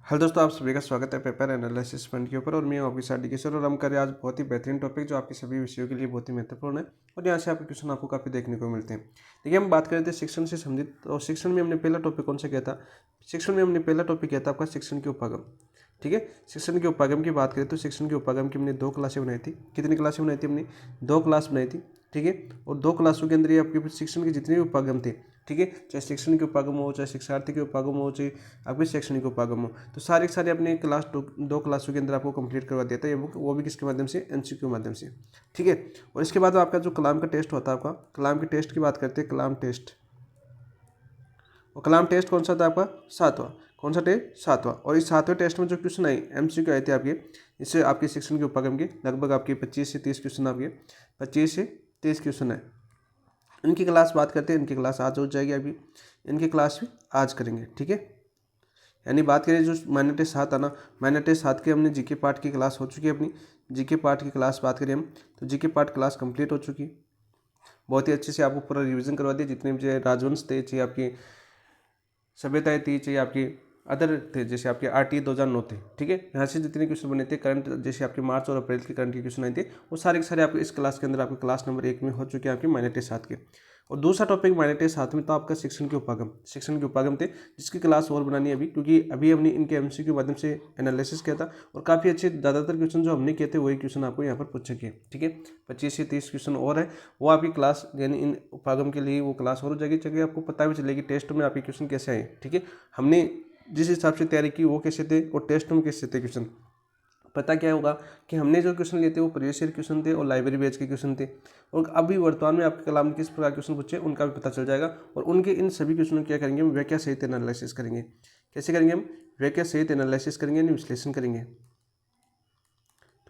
Hello दोस्तों, आप सभी का स्वागत है पेपर एनालिसिस फंड के ऊपर। और मैं हूं आपके साथ डी और हम करें आज बहुत ही बेहतरीन टॉपिक जो आपके सभी विषयों के लिए बहुत ही महत्वपूर्ण है और यहाँ से आपके क्वेश्चन आपको काफ़ी देखने को मिलते हैं। देखिए, हम बात कर रहे थे शिक्षण से संबंधित और शिक्षण में हमने पहला टॉपिक कौन सा किया था? शिक्षण में हमने पहला टॉपिक किया था आपका शिक्षण के उपागम। ठीक है, शिक्षण के उपागम की बात करें तो शिक्षण के उपागम की हमने 2 क्लासें बनाई थी। कितनी क्लासें बनाई थी हमने? 2 क्लास बनाई थी। ठीक है, और 2 क्लासों के अंदर ये आपके शिक्षण के जितने भी उपागम थे, ठीक है, चाहे शिक्षण के उपागम हो, चाहे शिक्षार्थी के उपागम हो, चाहे आपके शैक्षणिक उपागम हो, तो सारे के सारे अपने क्लास 2 क्लासों के अंदर आपको कंप्लीट करवा देता है ये बुक, वो भी किसके माध्यम से? एमसीक्यू माध्यम से। ठीक है, और इसके बाद आपका जो कलाम का टेस्ट होता है, आपका कलाम के टेस्ट की बात करते हैं, कलाम टेस्ट। और कलाम टेस्ट कौन सा था आपका? 7वां। कौन सा टेस्ट? 7वां। और इस 7वें टेस्ट में जो क्वेश्चन आए एमसीक्यू आए थे आपके, इससे आपके शिक्षण के उपागम के लगभग आपके 25 से 30 क्वेश्चन, आपके 25 से 30 क्वेश्चन है। इनकी क्लास बात करते हैं, इनकी क्लास आज हो जाएगी अभी, इनकी क्लास भी आज करेंगे। ठीक है, यानी बात करें जो माइनर टेस्ट 7 आना, माइनर टेस्ट 7 के हमने जीके पार्ट की क्लास हो चुकी है अपनी। जीके पार्ट की क्लास बात करें हम तो जीके पार्ट क्लास कंप्लीट हो चुकी है। बहुत ही अच्छे से आपको पूरा रिवीजन करवा दिया, जितने भी राजवंश थे, चाहिए आपकी सभ्यताएं थी, चाहिए आपकी अदर थे, जैसे आपके आरटी 2009 थे। ठीक है, यहाँ से जितने क्वेश्चन बने थे करंट, जैसे आपके मार्च और अप्रैल के करंट के क्वेश्चन आए थे, वो सारे के सारे आपके इस क्लास के अंदर आपके क्लास नंबर 1 में हो चुके हैं आपके माइनर टेस्ट 7 के। और दूसरा टॉपिक माइनर टेस्ट 7 में तो आपका शिक्षण के उपागम, शिक्षण के उपागम थे, जिसकी क्लास और बनानी है अभी, क्योंकि अभी हमने इनके एमसीक्यू के माध्यम से एनालिसिस किया था और काफ़ी अच्छे ज़्यादातर क्वेश्चन जो हमने किए थे वही क्वेश्चन आपको यहाँ पर पूछे गए। ठीक है, 25 से 30 क्वेश्चन और है, वो आपकी क्लास यानी इन उपागम के लिए वो क्लास और हो जाएगी, जगह आपको पता भी चलेगी टेस्ट में आपके क्वेश्चन कैसे आए। ठीक है, हमने जिस हिसाब से तैयारी की वो कैसे थे और टेस्ट में कैसे थे क्वेश्चन, पता क्या होगा कि हमने जो क्वेश्चन लिए थे वो प्रीवियस ईयर क्वेश्चन थे और लाइब्रेरी बेच के क्वेश्चन थे। और अभी वर्तमान में आपके कलाम में किस प्रकार क्वेश्चन पूछे उनका भी पता चल जाएगा। और उनके इन सभी क्वेश्चनों क्या करेंगे हम? व्याख्या सहित एनालिसिस करेंगे। कैसे करेंगे हम? व्याख्या सहित एनालिसिस करेंगे, यानी विश्लेषण करेंगे।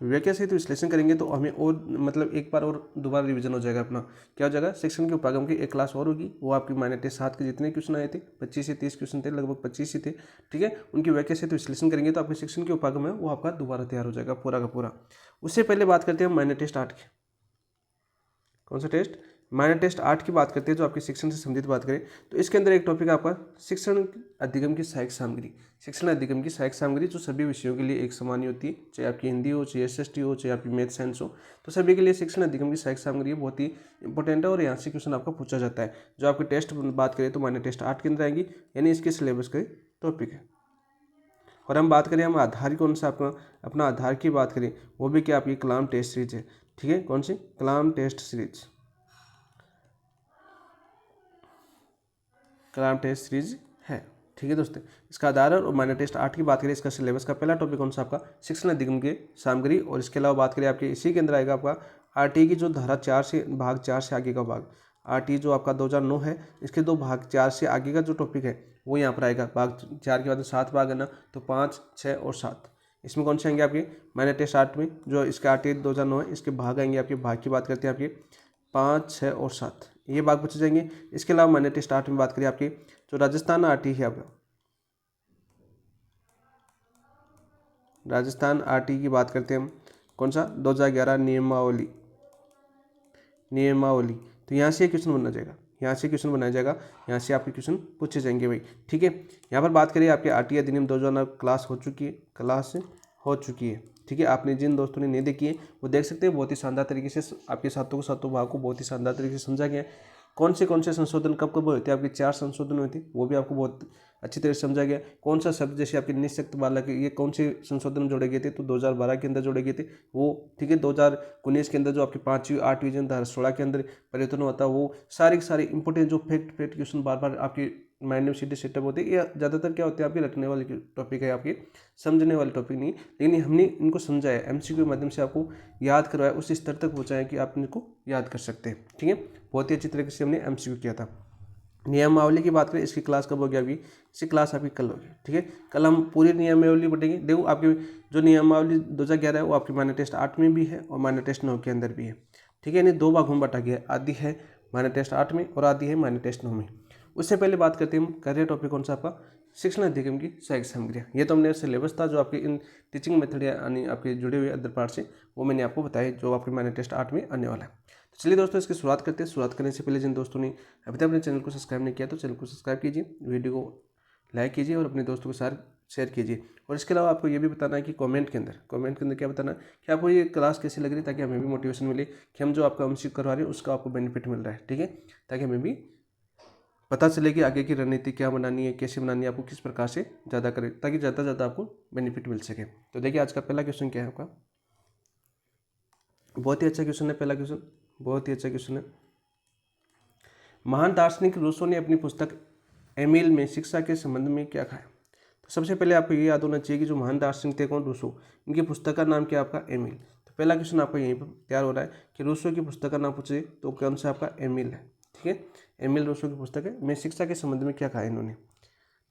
तो व्याख्या सहित विश्लेषण करेंगे तो हमें और मतलब एक बार और दोबारा रिवीजन हो जाएगा अपना। क्या हो जाएगा? शिक्षण के उपागम की एक क्लास और होगी, वो आपकी माइनर टेस्ट 7 के जितने क्वेश्चन आए थे 25 से 30 क्वेश्चन थे, लगभग 25 ही थे। ठीक है, उनकी व्याख्या सहित विश्लेषण करेंगे तो आपके शिक्षण के उपागम है वो आपका दोबारा तैयार हो जाएगा पूरा का पूरा। उससे पहले बात करते हैं हम माइनर टेस्ट 8 की। कौन सा टेस्ट? माइनर टेस्ट 8 की बात करते हैं, जो आपके शिक्षण से संबंधित बात करें तो इसके अंदर एक टॉपिक आपका शिक्षण अधिगम की सहायक सामग्री। शिक्षण अधिगम की सहायक सामग्री जो सभी विषयों के लिए एक समान ही होती है, चाहे आपकी हिंदी हो, चाहे एसएसटी हो, चाहे आपकी मैथ साइंस हो, तो सभी के लिए शिक्षण अधिगम की सहायक सामग्री बहुत ही इंपॉर्टेंट है और यहाँ से क्वेश्चन आपका पूछा जाता है। जो आपके टेस्ट बात करें तो माइनर टेस्ट 8 के अंदर आएंगी, यानी इसके सिलेबस का टॉपिक है। और हम बात करें, हम आधार कौन सा अपना आधार की बात करें, वो भी क्या आपकी कलाम टेस्ट सीरीज है। ठीक है, कौन सी? कलाम टेस्ट सीरीज, कलाम टेस्ट सीरीज है। ठीक है दोस्तों, इसका आधार है। और माइनर टेस्ट 8 की बात करें, इसका सिलेबस का पहला टॉपिक कौन सा आपका? शिक्षण अधिगम के सामग्री। और इसके अलावा बात करें आपके इसी के अंदर आएगा आपका आरटी की जो धारा 4 से भाग 4 से आगे का भाग, आरटी जो आपका 2009 है, इसके दो भाग 4 से आगे का जो टॉपिक है वो यहाँ पर आएगा। भाग 4 के बाद 7 भाग है ना, तो 5, 6 और 7, इसमें कौन से आएंगे आपके? माइनर टेस्ट 8 में जो इसका आरटी 2009 है, इसके भाग आएंगे आपके। भाग की बात करते हैं आपके 5, 6 और 7, ये भाग पूछे जाएंगे। इसके अलावा माइनर टेस्ट 8 में बात करें आपकी जो राजस्थान आरटी है, आपका राजस्थान आरटी की बात करते हैं हम, कौन सा? 2011 नियमावली, नियमावली। तो यहाँ से क्वेश्चन बनाया जाएगा, यहाँ से क्वेश्चन बनाया जाएगा, यहाँ से आपके क्वेश्चन पूछे जाएंगे भाई। ठीक है, यहाँ पर बात करें आपके आरटी अधिनियम 2009 क्लास हो चुकी है, क्लास हो चुकी है। ठीक है, आपने जिन दोस्तों ने नहीं देखी है वो देख सकते हैं, बहुत ही शानदार तरीके से आपके सातों भाग को बहुत ही शानदार तरीके से समझा गया है। कौन से संशोधन कब कब हुए थे? आपके 4 संशोधन हुए थे, वो भी आपको बहुत अच्छी तरह से समझा गया। कौन सा शब्द, जैसे आपके निःशक्त बालक, ये कौन से संशोधन जोड़े गए थे? तो 2012 के अंदर जोड़े गए थे वो। ठीक है, 2019 के अंदर जो आपकी 5वीं 8वीं जन धारा 16 के अंदर परिवर्तन होता है, वो सारे के सारे इंपॉर्टेंट जो फैक्ट क्वेश्चन बार बार आपके माइंड में सीधे सेटअप होते हैं, ये ज़्यादातर क्या होते हैं आपके रटने वाले टॉपिक है, आपके समझने वाले टॉपिक नहीं। लेकिन हमने इनको समझाया, एमसीक्यू के माध्यम से आपको याद करवाया, उस स्तर तक पहुँचाया कि आप इनको याद कर सकते हैं। ठीक है, बहुत ही अच्छी तरीके से हमने एमसीक्यू किया था। नियमावली की बात करें, इसकी क्लास कब होगी? अभी इसकी क्लास आपकी कल होगी। ठीक है, कल हम पूरी नियमावली पढ़ेंगे। देखो, आपकी जो नियमावली 2011 है वो आपकी माइनर टेस्ट 8 में भी है और माइनर टेस्ट 9 के अंदर भी है। ठीक है, यानी 2 भागों में बांटा गया है, आधी है माइनर टेस्ट 8 में और आधी है माइनर टेस्ट 9 में। उससे पहले बात करते हैं हम, करियर टॉपिक कौन सा आपका? शिक्षण अधिगम की सहायक सामग्रियाँ। ये तो हमने सिलेबस था जो आपके इन टीचिंग मेथड यानी आपके जुड़े हुए अदर पार्ट से, वो मैंने आपको बताया जो आपके माइनर टेस्ट 8 में आने वाला है। तो चलिए दोस्तों, इसकी शुरुआत करते हैं। शुरुआत करने से पहले जिन दोस्तों ने अभी तक अपने चैनल को सब्सक्राइब नहीं किया तो चैनल को सब्सक्राइब कीजिए, वीडियो को लाइक कीजिए और अपने दोस्तों के साथ शेयर कीजिए। और इसके अलावा आपको ये भी बताना है कि कमेंट के अंदर क्या बताना है कि आपको ये क्लास कैसी लग रही है, ताकि हमें भी मोटिवेशन मिले कि हम जो आपका एमसीक्यू करवा रहे हैं उसका आपको बेनिफिट मिल रहा है। ठीक है, ताकि हमें भी पता चले कि आगे की रणनीति क्या बनानी है, कैसे बनानी है, आपको किस प्रकार से ज़्यादा करें, ताकि ज़्यादा से ज़्यादा आपको बेनिफिट मिल सके। तो देखिए आज का पहला क्वेश्चन क्या है आपका, बहुत ही अच्छा क्वेश्चन है। पहला क्वेश्चन बहुत ही अच्छा क्वेश्चन है। महान दार्शनिक रूसो ने अपनी पुस्तक एमिल में शिक्षा के संबंध में क्या कहा? तो सबसे पहले आपको ये याद होना चाहिए कि जो महान दार्शनिक थे कौन, रूसो, इनकी पुस्तक का नाम क्या आपका एमिल। तो पहला क्वेश्चन आपका यहीं पर तैयार हो रहा है कि रूसो की पुस्तक का नाम पूछे तो कौन सा आपका एमिल है। ठीक है, एमिल रूसो की पुस्तक है। में शिक्षा के संबंध में क्या कहा इन्होंने।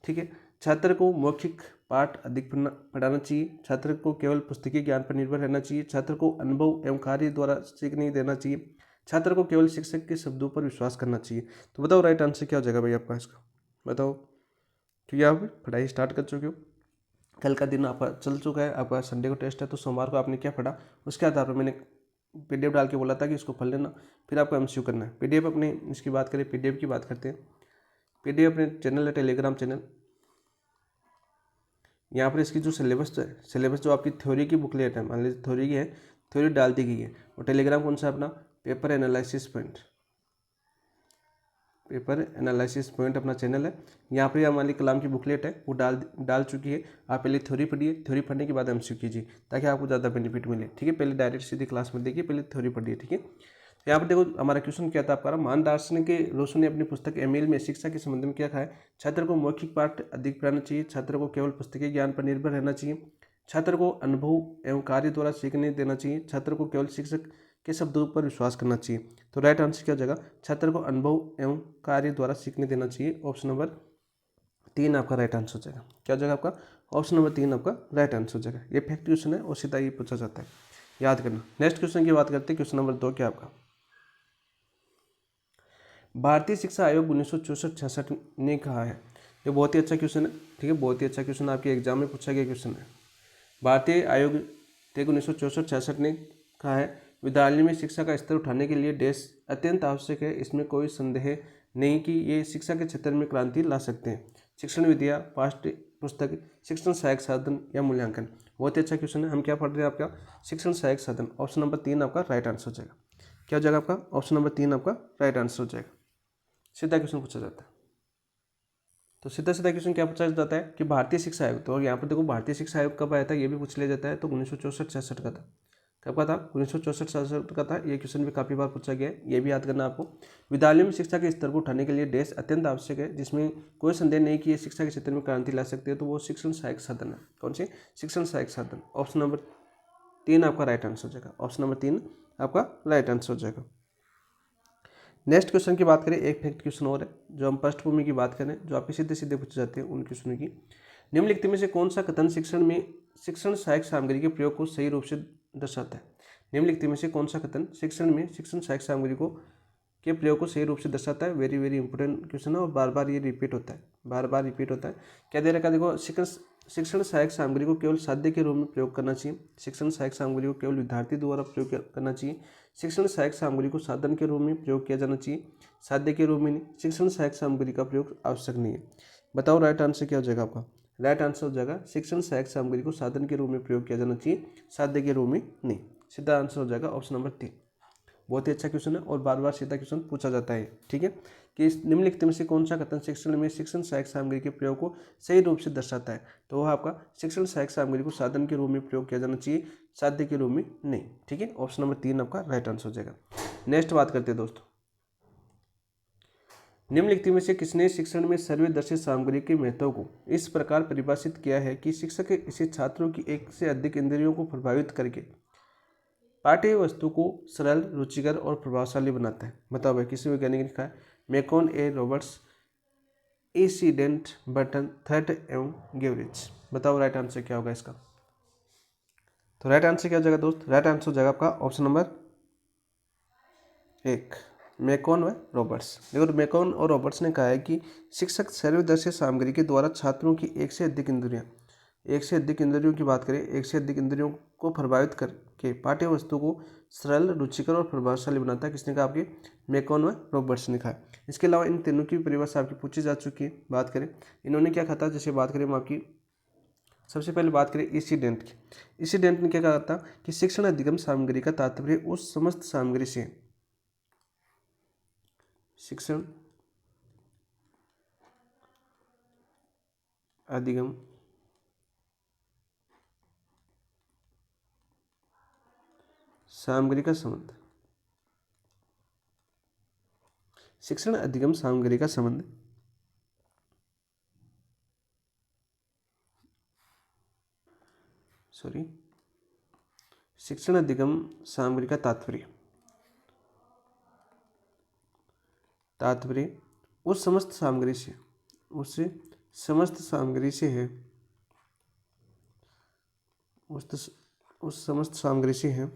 ठीक है, छात्र को मौखिक पाठ अधिक पढ़ाना चाहिए, छात्र को केवल पुस्तकीय ज्ञान पर निर्भर रहना चाहिए, छात्र को अनुभव एवं कार्य द्वारा सीखने देना चाहिए, छात्र को केवल शिक्षक के शब्दों पर विश्वास करना चाहिए। तो बताओ राइट आंसर क्या हो जाएगा भाई आपका इसका, बताओ। क्योंकि आप पढ़ाई स्टार्ट कर चुके हो, कल का दिन आपका चल चुका है, आपका संडे को टेस्ट है, तो सोमवार को आपने क्या पढ़ा उसके आधार पर मैंने पीडीएफ डाल के बोला था कि इसको पढ़ लेना, फिर आपको एमसीक्यू करना है। पीडीएफ अपने इसकी बात करें, पीडीएफ की बात करते हैं। पीडीएफ अपने चैनल है टेलीग्राम चैनल, यहाँ पर इसकी जो सिलेबस जो आपकी थ्योरी की बुकलेट है, मान लीजिए थ्योरी की है, थ्योरी डाल दी गई है। और टेलीग्राम कौन सा अपना paper analysis point, paper analysis point अपना चैनल है। यहाँ पर हमारी कलाम की बुकलेट है वो डाल चुकी है। आप पहले थ्योरी पढ़िए, थ्योरी पढ़ने के बाद एमसीक्यू कीजिए ताकि आपको ज़्यादा बेनिफिट मिले। ठीक है, पहले डायरेक्ट सीधी क्लास में देखिए, पहले थ्योरी पढ़िए। ठीक है, तो यहाँ पर देखो हमारा क्वेश्चन क्या था आपका, महान दार्शनिक रूसो ने अपनी पुस्तक एमिल में शिक्षा के संबंध में क्या कहा है। छात्र को मौखिक पाठ अधिक पढ़ाना चाहिए, छात्र को केवल पुस्तकीय ज्ञान पर निर्भर रहना चाहिए, छात्र को अनुभव एवं कार्य द्वारा सीखने देना चाहिए, छात्र को केवल शिक्षक के शब्दों पर विश्वास करना चाहिए। तो राइट आंसर क्या हो जाएगा, छात्र को अनुभव एवं कार्य द्वारा सीखने देना चाहिए। ऑप्शन नंबर 3 आपका राइट आंसर हो जाएगा। क्या हो जाएगा आपका, ऑप्शन नंबर 3 आपका राइट आंसर हो जाएगा। ये फैक्ट क्वेश्चन है और सीधा ये पूछा जाता है, याद करना। नेक्स्ट क्वेश्चन की बात करते हैं, क्वेश्चन नंबर 2 क्या आपका, भारतीय शिक्षा आयोग 1964-66 ने कहा है। ये बहुत ही अच्छा क्वेश्चन है। ठीक है, बहुत ही अच्छा क्वेश्चन आपके एग्जाम में पूछा गया क्वेश्चन है। भारतीय आयोग 1964-66 ने कहा है, विद्यालय में शिक्षा का स्तर उठाने के लिए देश अत्यंत आवश्यक है। इसमें कोई संदेह नहीं कि ये शिक्षा के क्षेत्र में क्रांति ला सकते हैं। शिक्षण विद्या, पाठ्य पुस्तक, शिक्षण सहायक साधन या मूल्यांकन। बहुत ही अच्छा क्वेश्चन है। हम क्या पढ़ रहे हैं आपका, शिक्षण सहायक साधन। ऑप्शन नंबर 3 आपका राइट आंसर हो जाएगा। क्या हो जाएगा आपका, ऑप्शन नंबर 3 आपका राइट आंसर हो जाएगा। सीधा क्वेश्चन पूछा जाता है। तो सीधा सीधा क्वेश्चन क्या पूछा जाता है कि भारतीय शिक्षा आयोग, तो यहाँ पर देखो भारतीय शिक्षा आयोग कब आया था ये भी पूछ लिया जाता है। तो 1964-66 का था। कब का था, 1964-67 का था। ये क्वेश्चन भी काफ़ी बार पूछा गया है, ये भी याद करना आपको। विद्यालयों में शिक्षा के स्तर को उठाने के लिए देश अत्यंत आवश्यक है, जिसमें कोई संदेह नहीं कि ये शिक्षा के क्षेत्र में क्रांति ला सकते हैं। तो वो शिक्षण सहायक साधन है। कौन से, शिक्षण सहायक साधन। ऑप्शन नंबर 3 आपका राइट आंसर हो जाएगा। ऑप्शन नंबर 3 आपका राइट आंसर हो जाएगा। नेक्स्ट क्वेश्चन की बात करें, एक फैक्ट क्वेश्चन और है जो हम पृष्ठभूमि की बात करें, जो आपके सीधे सीधे पूछे जाते हैं उन क्वेश्चनों की। निम्नलिखित में से कौन सा कथन शिक्षण सहायक सामग्री के प्रयोग को सही रूप से दर्शाता है। निम्नलिखित में से कौन सा कथन शिक्षण सहायक सामग्री के प्रयोग को सही रूप से दर्शाता है। वेरी वेरी इंपॉर्टेंट क्वेश्चन है और बार बार ये रिपीट होता है, बार बार रिपीट होता है। क्या दे रखा है, देखो, शिक्षण सहायक सामग्री को केवल साध्य के रूप में प्रयोग करना चाहिए, शिक्षण सहायक सामग्री को केवल विद्यार्थी द्वारा प्रयोग करना चाहिए, शिक्षण सहायक सामग्री को साधन के रूप में प्रयोग किया जाना चाहिए, साध्य के रूप में नहीं, शिक्षण सहायक सामग्री का प्रयोग आवश्यक नहीं है। बताओ राइट आंसर क्या हो जाएगा आपका, राइट आंसर हो जाएगा शिक्षण सहायक सामग्री को साधन के रूप में प्रयोग किया जाना चाहिए, साध्य के रूप में नहीं। सीधा आंसर हो जाएगा ऑप्शन नंबर 3। बहुत ही अच्छा क्वेश्चन है और बार बार सीधा क्वेश्चन पूछा जाता है। ठीक है, कि निम्नलिखित में से कौन सा कथन शिक्षण सहायक सामग्री के प्रयोग को सही रूप से दर्शाता है। तो वह आपका शिक्षण सहायक सामग्री को साधन के रूप में प्रयोग किया जाना चाहिए, साध्य के रूप में नहीं। ठीक है, ऑप्शन नंबर 3 आपका राइट आंसर हो जाएगा। नेक्स्ट बात करते हैं दोस्तों, निम्नलिखित में से किसने शिक्षण में सर्वदर्शी सामग्री के महत्व को इस प्रकार परिभाषित किया है कि शिक्षक इसे छात्रों की एक से अधिक इंद्रियों को प्रभावित करके पाठ्य वस्तु को सरल, रुचिकर और प्रभावशाली बनाता है। बताओ भाई, किसी वैज्ञानिक ने लिखा है, मेकॉन ए रॉबर्ट्स, एसीडेंट बर्टन, थर्ट एवं गेवरिच। बताओ राइट आंसर क्या होगा इसका। तो राइट आंसर क्या हो जाएगा दोस्त, राइट आंसर हो जाएगा आपका ऑप्शन नंबर 1, मेकॉन व रॉबर्ट्स। देखो, मेकॉन और रॉबर्ट्स ने कहा है कि शिक्षक सर्वदर्शी सामग्री के द्वारा छात्रों की एक से अधिक इंद्रियों की बात करें, एक से अधिक इंद्रियों को प्रभावित करके पाठ्य वस्तु को सरल, रुचिकर और प्रभावशाली बनाता है। किसने कहा, आपके मेकॉन व रॉबर्ट्स ने कहा। इसके अलावा इन तीनों की परिभाषा आपकी पूछी जा चुकी है। बात करें इन्होंने क्या कहा था, जैसे बात करें हम आपकी सबसे पहले बात करें इंसिडेंट की। इंसिडेंट ने क्या कहा था कि शिक्षण अधिगम सामग्री का तात्पर्य उस समस्त सामग्री से, शिक्षण अधिगम सामग्री का संबंध, शिक्षण अधिगम सामग्री का संबंध शिक्षण अधिगम सामग्री का तात्पर्य उस समस्त सामग्री से, उस समस्त सामग्री से है, उस समस्त सामग्री से है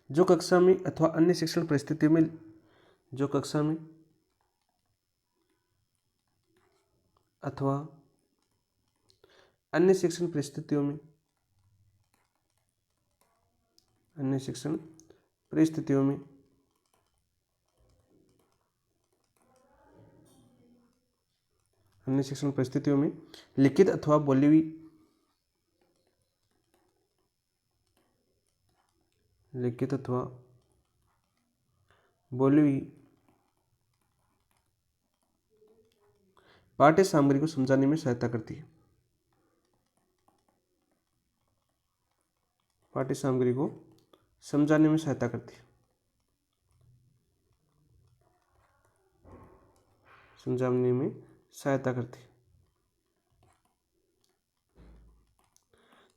जो कक्षा में अथवा अन्य शिक्षण परिस्थितियों में, जो कक्षा में अथवा अन्य शिक्षण परिस्थितियों में, अन्य शिक्षण परिस्थितियों में अन्य शिक्षण परिस्थितियों में लिखित अथवा बोली हुई, लिखित अथवा बोली हुई पाठ्य सामग्री को समझाने में सहायता करती है, पाठ्य सामग्री को समझाने में सहायता करती है, समझाने में सहायता करती है।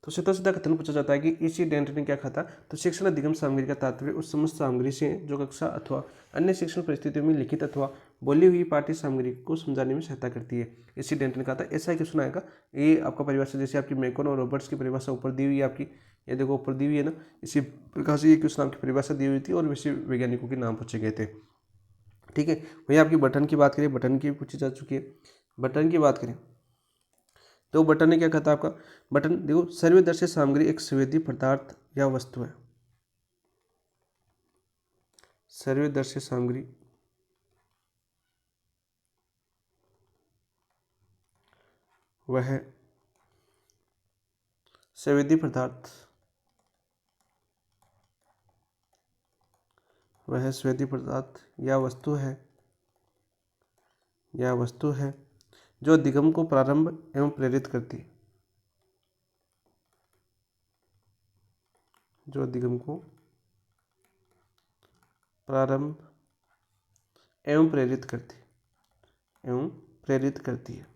तो सीधा सीधा कथन पूछा जाता है कि इंसिडेंट ने क्या कहा था, तो शिक्षण अधिगम सामग्री का तात्पर्य उस समस्त सामग्री से है जो कक्षा अथवा अन्य शिक्षण परिस्थितियों में लिखित अथवा बोली हुई पाठ्य सामग्री को समझाने में सहायता करती है। इंसिडेंट ने कहा था। ऐसा क्वेश्चन आएगा, ये आपका परिभाषा जैसे आपकी मेकन और रॉबर्ट्स की परिभाषा ऊपर दी हुई है आपकी, ये देखो ऊपर दी हुई है ना, इसी प्रकार से ये क्वेश्चन आपकी परिभाषा दी हुई थी और वैसे वैज्ञानिकों के नाम पूछे गए थे। ठीक है, वही आपकी बटन की बात करें, बटन की पूछी जा चुकी है। बटन की बात करें तो बटन ने क्या कहा था आपका, बटन देखो सर्वदर्शी सामग्री एक संवेदी पदार्थ या वस्तु है, सर्वदर्शी सामग्री वह संवेदी पदार्थ, वह संवेदी पदार्थ या वस्तु है, या वस्तु है जो अधिगम को प्रारंभ एवं प्रेरित करती है, जो अधिगम को प्रारंभ एवं प्रेरित करती, एवं प्रेरित करती है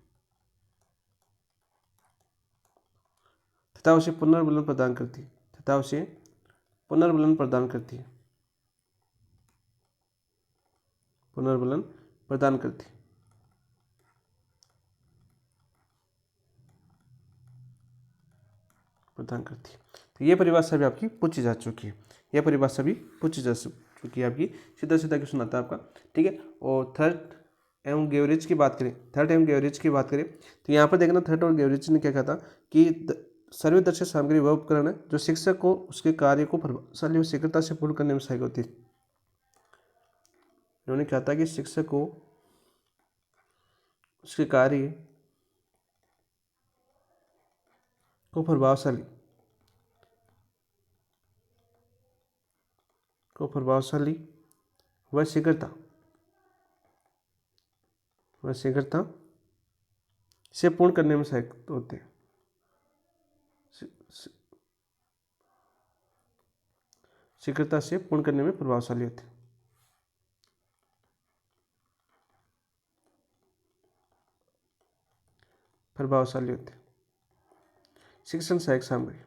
तथा उसे पुनर्बलन प्रदान करती है, तथा उसे पुनर्बलन प्रदान करती है, पुनर्बलन प्रदान करती है, प्रदान करती है। तो ये परिभाषा भी आपकी पूछी जा चुकी है, यह परिभाषा भी पूछी जा चुकी है आपकी, सीधा सीधा क्वेश्चन आता है आपका। ठीक है, और थर्ड एवं गेवरेज की बात करें, थर्ड एवं गेवरेज की बात करें तो यहाँ पर देखना थर्ड और गेवरेज ने क्या कहा था कि सर्वदर्शी सामग्री वह उपकरण है जो शिक्षक को उसके कार्य को प्रभावशाली और शीघ्रता से पूर्ण करने में सहायक होती है। उन्होंने कहा था कि शिक्षक को उसके कार्य को प्रभावशाली व शीघ्रता से पूर्ण करने में सहायक होते हैं, शीघ्रता से पूर्ण करने में प्रभावशाली होते हैं। प्रभावशाली होते हैं शिक्षण सहायक सामग्री।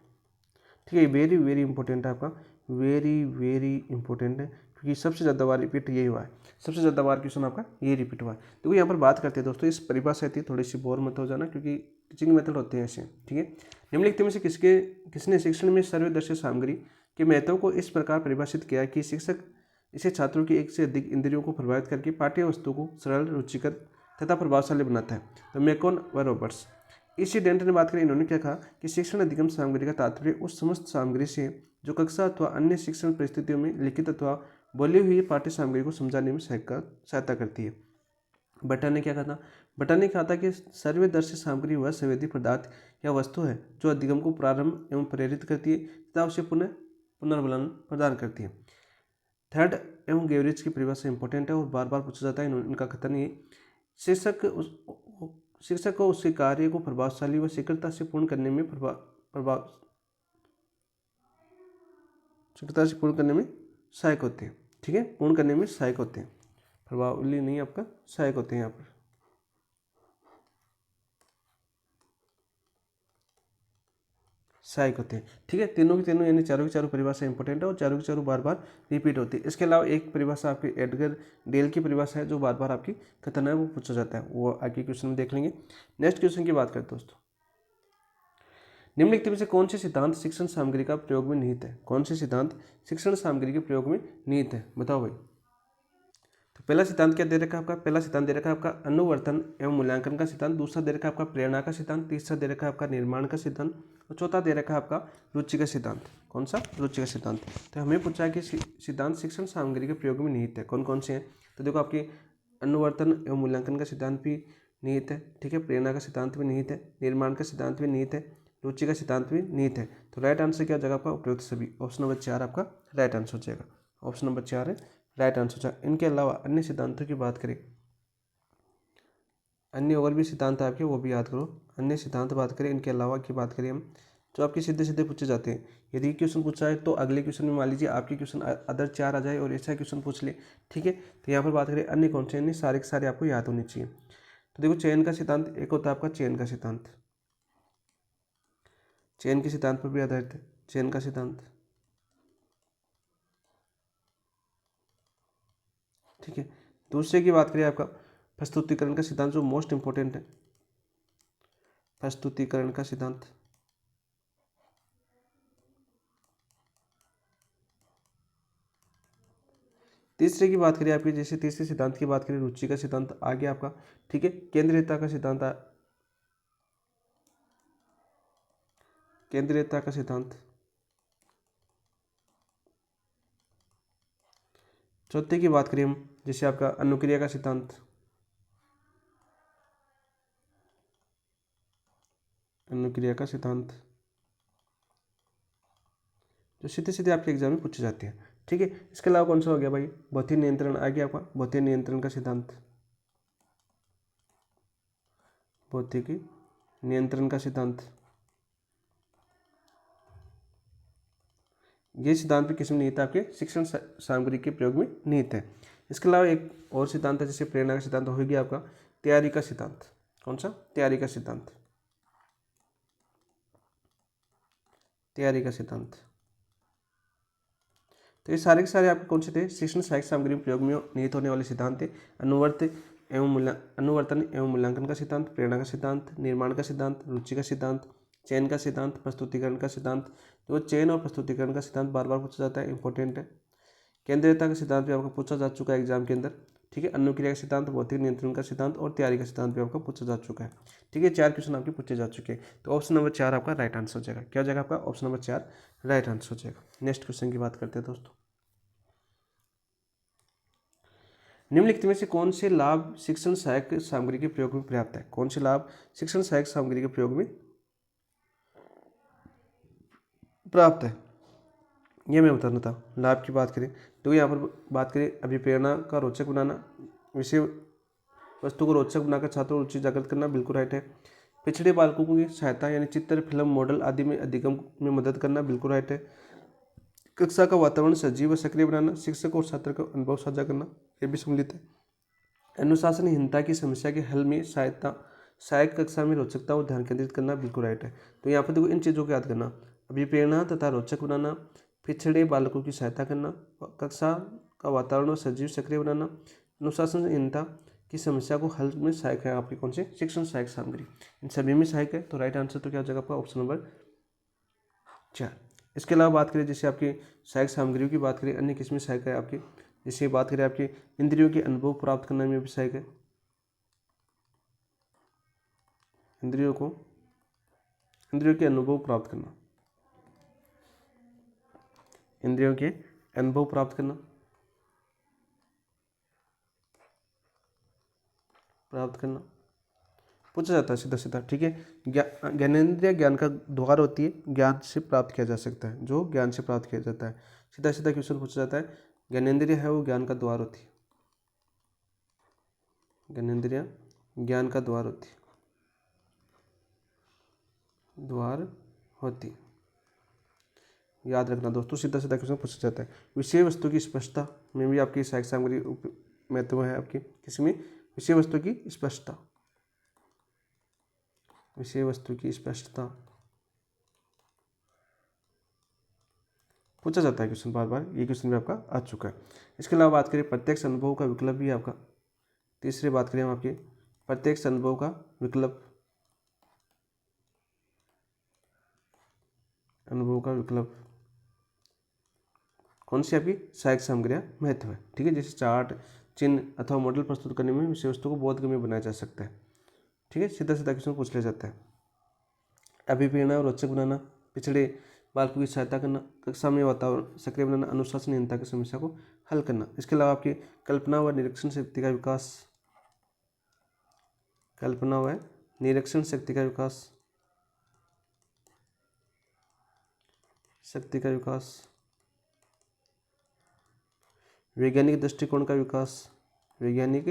ठीक है, वेरी वेरी इंपॉर्टेंट है आपका, वेरी वेरी इंपॉर्टेंट है क्योंकि सबसे ज़्यादा बार रिपीट यही हुआ है, सबसे ज़्यादा बार क्वेश्चन आपका ये रिपीट हुआ है। देखो यहाँ पर बात करते हैं दोस्तों, इस परिभाषा थी थोड़ी सी बोर मत हो जाना क्योंकि टीचिंग मेथड होते हैं ऐसे। ठीक है, निम्नलिखित में से किसने शिक्षण में सर्वदर्शी सामग्री के महत्व को इस प्रकार परिभाषित किया कि शिक्षक इसे छात्रों की एक से अधिक इंद्रियों को प्रभावित करके पाठ्य वस्तु को सरल, रुचिकर तथा प्रभावशाली बनाता है। तो मेकन व रॉबर्ट्स। इंसिडेंट ने बात करी, इन्होंने क्या कहा कि शिक्षण अधिगम सामग्री का तात्पर्य उस समस्त सामग्री से जो कक्षा अथवा अन्य शिक्षण परिस्थितियों में लिखित अथवा बोली हुई पाठ्य सामग्री को समझाने में सहायता करती है। बटा ने क्या कहा था? बटा ने कहा था कि सर्वदर्शी सामग्री वह संवेदी पदार्थ या वस्तु है जो अधिगम को प्रारंभ एवं प्रेरित करती है तथा उसे पुनः पुनर्बलन प्रदान करती है। थर्ड एवं गेवरिज की परिभाषा इंपॉर्टेंट है और बार बार पूछा जाता है, इनका कथन ये, शिक्षक को उसके कार्य को प्रभावशाली व शीघ्रता से पूर्ण करने में शीघ्रता से पूर्ण करने में सहायक होते हैं। ठीक है, पूर्ण करने में सहायक होते हैं, प्रभावशाली नहीं, आपका सहायक होते हैं। यहाँ पर सहायक होते हैं। ठीक है, तीनों की तीनों यानी चारों की चारों परिभाषा इंपॉर्टेंट है और चारों की चारों बार बार रिपीट होती है। इसके अलावा एक परिभाषा आपकी एडगर डेल की परिभाषा है जो बार बार आपकी कथन है वो पूछा जाता है, वो आगे क्वेश्चन में देख लेंगे। नेक्स्ट क्वेश्चन की बात करते हैं दोस्तों, निम्नलिखित में से कौन से सिद्धांत शिक्षण सामग्री का प्रयोग में निहित है? कौन से सिद्धांत शिक्षण सामग्री के प्रयोग में निहित है, बताओ भाई। तो पहला सिद्धांत क्या दे रखा है आपका? पहला सिद्धांत दे रखा है आपका अनुवर्तन एवं मूल्यांकन का सिद्धांत, दूसरा दे रखा है आपका प्रेरणा का सिद्धांत, तीसरा दे रखा है आपका निर्माण का सिद्धांत और चौथा दे रखा है आपका रुचि का सिद्धांत। कौन सा? रुचि का सिद्धांत। तो हमें पूछा है कि सिद्धांत शिक्षण सामग्री के प्रयोग में निहित है, कौन कौन से हैं? तो देखो, आपकी अनुवर्तन एवं मूल्यांकन का सिद्धांत भी निहित है, ठीक है, प्रेरणा का सिद्धांत भी निहित है, निर्माण का सिद्धांत भी निहित है, रुचि का सिद्धांत भी निहित है। तो राइट आंसर क्या हो जाएगा आपका? उपयुक्त सभी। ऑप्शन नंबर 4 आपका राइट आंसर हो जाएगा। ऑप्शन नंबर 4 है राइट आंसर हो जाएगा। इनके अलावा अन्य सिद्धांतों की बात करें, अन्य और भी सिद्धांत आपके वो भी याद करो। अन्य सिद्धांत बात करें, इनके अलावा की बात करें हम, जो आपके सीधे सीधे पूछे जाते हैं। यदि क्वेश्चन पूछा है तो अगले क्वेश्चन में मान लीजिए आपके क्वेश्चन अदर 4 आ जाए और ऐसा क्वेश्चन पूछ ले, ठीक है। तो यहाँ पर बात करें अन्य कौन से, अन्य सारे के सारे आपको याद होने चाहिए। तो देखो, चयन का सिद्धांत एक होता है आपका चयन का सिद्धांत, चयन के सिद्धांत पर भी आधारित है चयन का सिद्धांत, ठीक है। दूसरे की बात करें आपका प्रस्तुतिकरण का सिद्धांत, जो मोस्ट इंपॉर्टेंट है, प्रस्तुतिकरण का सिद्धांत। तीसरे की बात करें आपकी, जैसे तीसरे सिद्धांत की बात करें, रुचि का सिद्धांत आ गया आपका, ठीक है। केंद्रीयता का सिद्धांत, केंद्रीयता का सिद्धांत। चौथे की बात करें हम, जैसे आपका अनुक्रिया का सिद्धांत, अनुक्रिया का सिद्धांत, जो सीधे सीधे आपके एग्जाम में पूछे जाते हैं, ठीक है। इसके अलावा कौन सा हो गया भाई? भौतिक नियंत्रण आ गया आपका, भौतिक नियंत्रण का सिद्धांत, भौतिक नियंत्रण का सिद्धांत। ये सिद्धांत भी किस में निहित है? आपके शिक्षण सामग्री के प्रयोग में निहित है। इसके अलावा एक और सिद्धांत है, जैसे प्रेरणा का सिद्धांत हो गया आपका तैयारी का सिद्धांत। कौन सा? तैयारी का सिद्धांत, तैयारी का सिद्धांत। तो ये सारे के सारे आपके कौन से थे? शिक्षण सहायक सामग्री में प्रयोग में निहित होने वाले सिद्धांत थे। अनुवर्तन एवं मूल्यांकन का सिद्धांत, प्रेरणा का सिद्धांत, निर्माण का सिद्धांत, रुचि का सिद्धांत, चयन का सिद्धांत, प्रस्तुतिकरण का सिद्धांत। तो चयन और प्रस्तुतिकरण का सिद्धांत बार बार पूछा जाता है, इंपॉर्टेंट है। केंद्रीयता का सिद्धांत भी आपका पूछा जा चुका है एग्जाम के अंदर, ठीक है। अनुक्रिया का सिद्धांत, भौतिक नियंत्रण का सिद्धांत और तैयारी का सिद्धांत भी आपका पूछा जा चुका है, ठीक है। 4 क्वेश्चन आपके पूछे जा चुके हैं। तो ऑप्शन नंबर 4 आपका राइट आंसर हो जाएगा। क्या हो जाएगा आपका? ऑप्शन नंबर 4 राइट आंसर हो जाएगा। नेक्स्ट क्वेश्चन की बात करते हैं दोस्तों, निम्नलिखित में से कौन से लाभ शिक्षण सहायक सामग्री के प्रयोग में पर्याप्त है? कौन से लाभ शिक्षण सहायक सामग्री के प्रयोग में प्राप्त है, ये मैं बताना था। लाभ की बात करें तो यहाँ पर बात करें, अभिप्रेरणा का रोचक बनाना, विषय वस्तु को रोचक बनाकर छात्रों को रुचि जागृत करना, बिल्कुल राइट है। पिछड़े बालकों की सहायता यानी चित्र, फिल्म, मॉडल आदि में अधिगम में मदद करना, बिल्कुल राइट है। कक्षा का वातावरण सजीव व सक्रिय बनाना, शिक्षक और छात्र का अनुभव साझा करना, ये भी सम्मिलित है। अनुशासनहीनता की समस्या के हल में सहायक कक्षा में रोचकता और ध्यान केंद्रित करना, बिल्कुल राइट है। तो यहाँ पर देखो, इन चीज़ों को याद करना, अभिप्रेरणा तथा रोचक बनाना, पिछड़े बालकों की सहायता करना, कक्षा का वातावरण सजीव सक्रिय बनाना, अनुशासनहीनता की समस्या को हल में सहायक है आपके कौन से? शिक्षण सहायक सामग्री, इन सभी में सहायक है। तो राइट आंसर तो क्या हो जाएगा आपका? Option number 4। इसके अलावा बात करें, जैसे आपकी सहायक सामग्रियों की बात करें, अन्य किसमें सहायक है आपकी? जैसे बात करें आपकी इंद्रियों के अनुभव प्राप्त करने में भी सहायक है, इंद्रियों के अनुभव प्राप्त करना, इंद्रियों के अनुभव प्राप्त करना। प्राप्त करना पूछा जाता है सीधा सीधा। ठीक है, ज्ञानेंद्रिय ज्ञान का द्वार होती है, ज्ञान से प्राप्त किया जा सकता है, जो ज्ञान से प्राप्त किया जाता है। सीधा सीधा क्वेश्चन पूछा जाता है, ज्ञानेंद्रिय है वो ज्ञान का द्वार होती है, ज्ञानेंद्रिय ज्ञान का द्वार होती है, द्वार होती। याद रखना दोस्तों, सीधा सीधा क्वेश्चन पूछा जाता है। विषय वस्तु की स्पष्टता में भी आपकी सहायक सामग्री महत्व है आपकी, किसमें? विषय वस्तु की स्पष्टता, विषय वस्तु की स्पष्टता पूछा जाता है क्वेश्चन बार बार, ये क्वेश्चन भी आपका आ चुका है। इसके अलावा बात करें प्रत्यक्ष अनुभव का विकल्प भी आपका, तीसरी बात करें हम आपके प्रत्यक्ष अनुभव का विकल्प, अनुभव का विकल्प कौन सी आपकी सहायक सामग्रियाँ महत्व है। ठीक है, जैसे चार्ट, चिन्ह अथवा मॉडल प्रस्तुत करने में विषय वस्तु को बोधगम्य बनाया जा सकता है। ठीक है, सीधा सीधा क्वेश्चन पूछ लिया जाता है। अभिप्रेरणा और रोचक बनाना, पिछड़े बालकों की सहायता करना, कक्षा में वातावरण सक्रिय बनाना, अनुशासनहीनता की समस्या को हल करना। इसके अलावा आपकी कल्पना व निरीक्षण शक्ति का विकास, कल्पना व निरीक्षण शक्ति का विकास, शक्ति का विकास, वैज्ञानिक दृष्टिकोण का विकास, वैज्ञानिक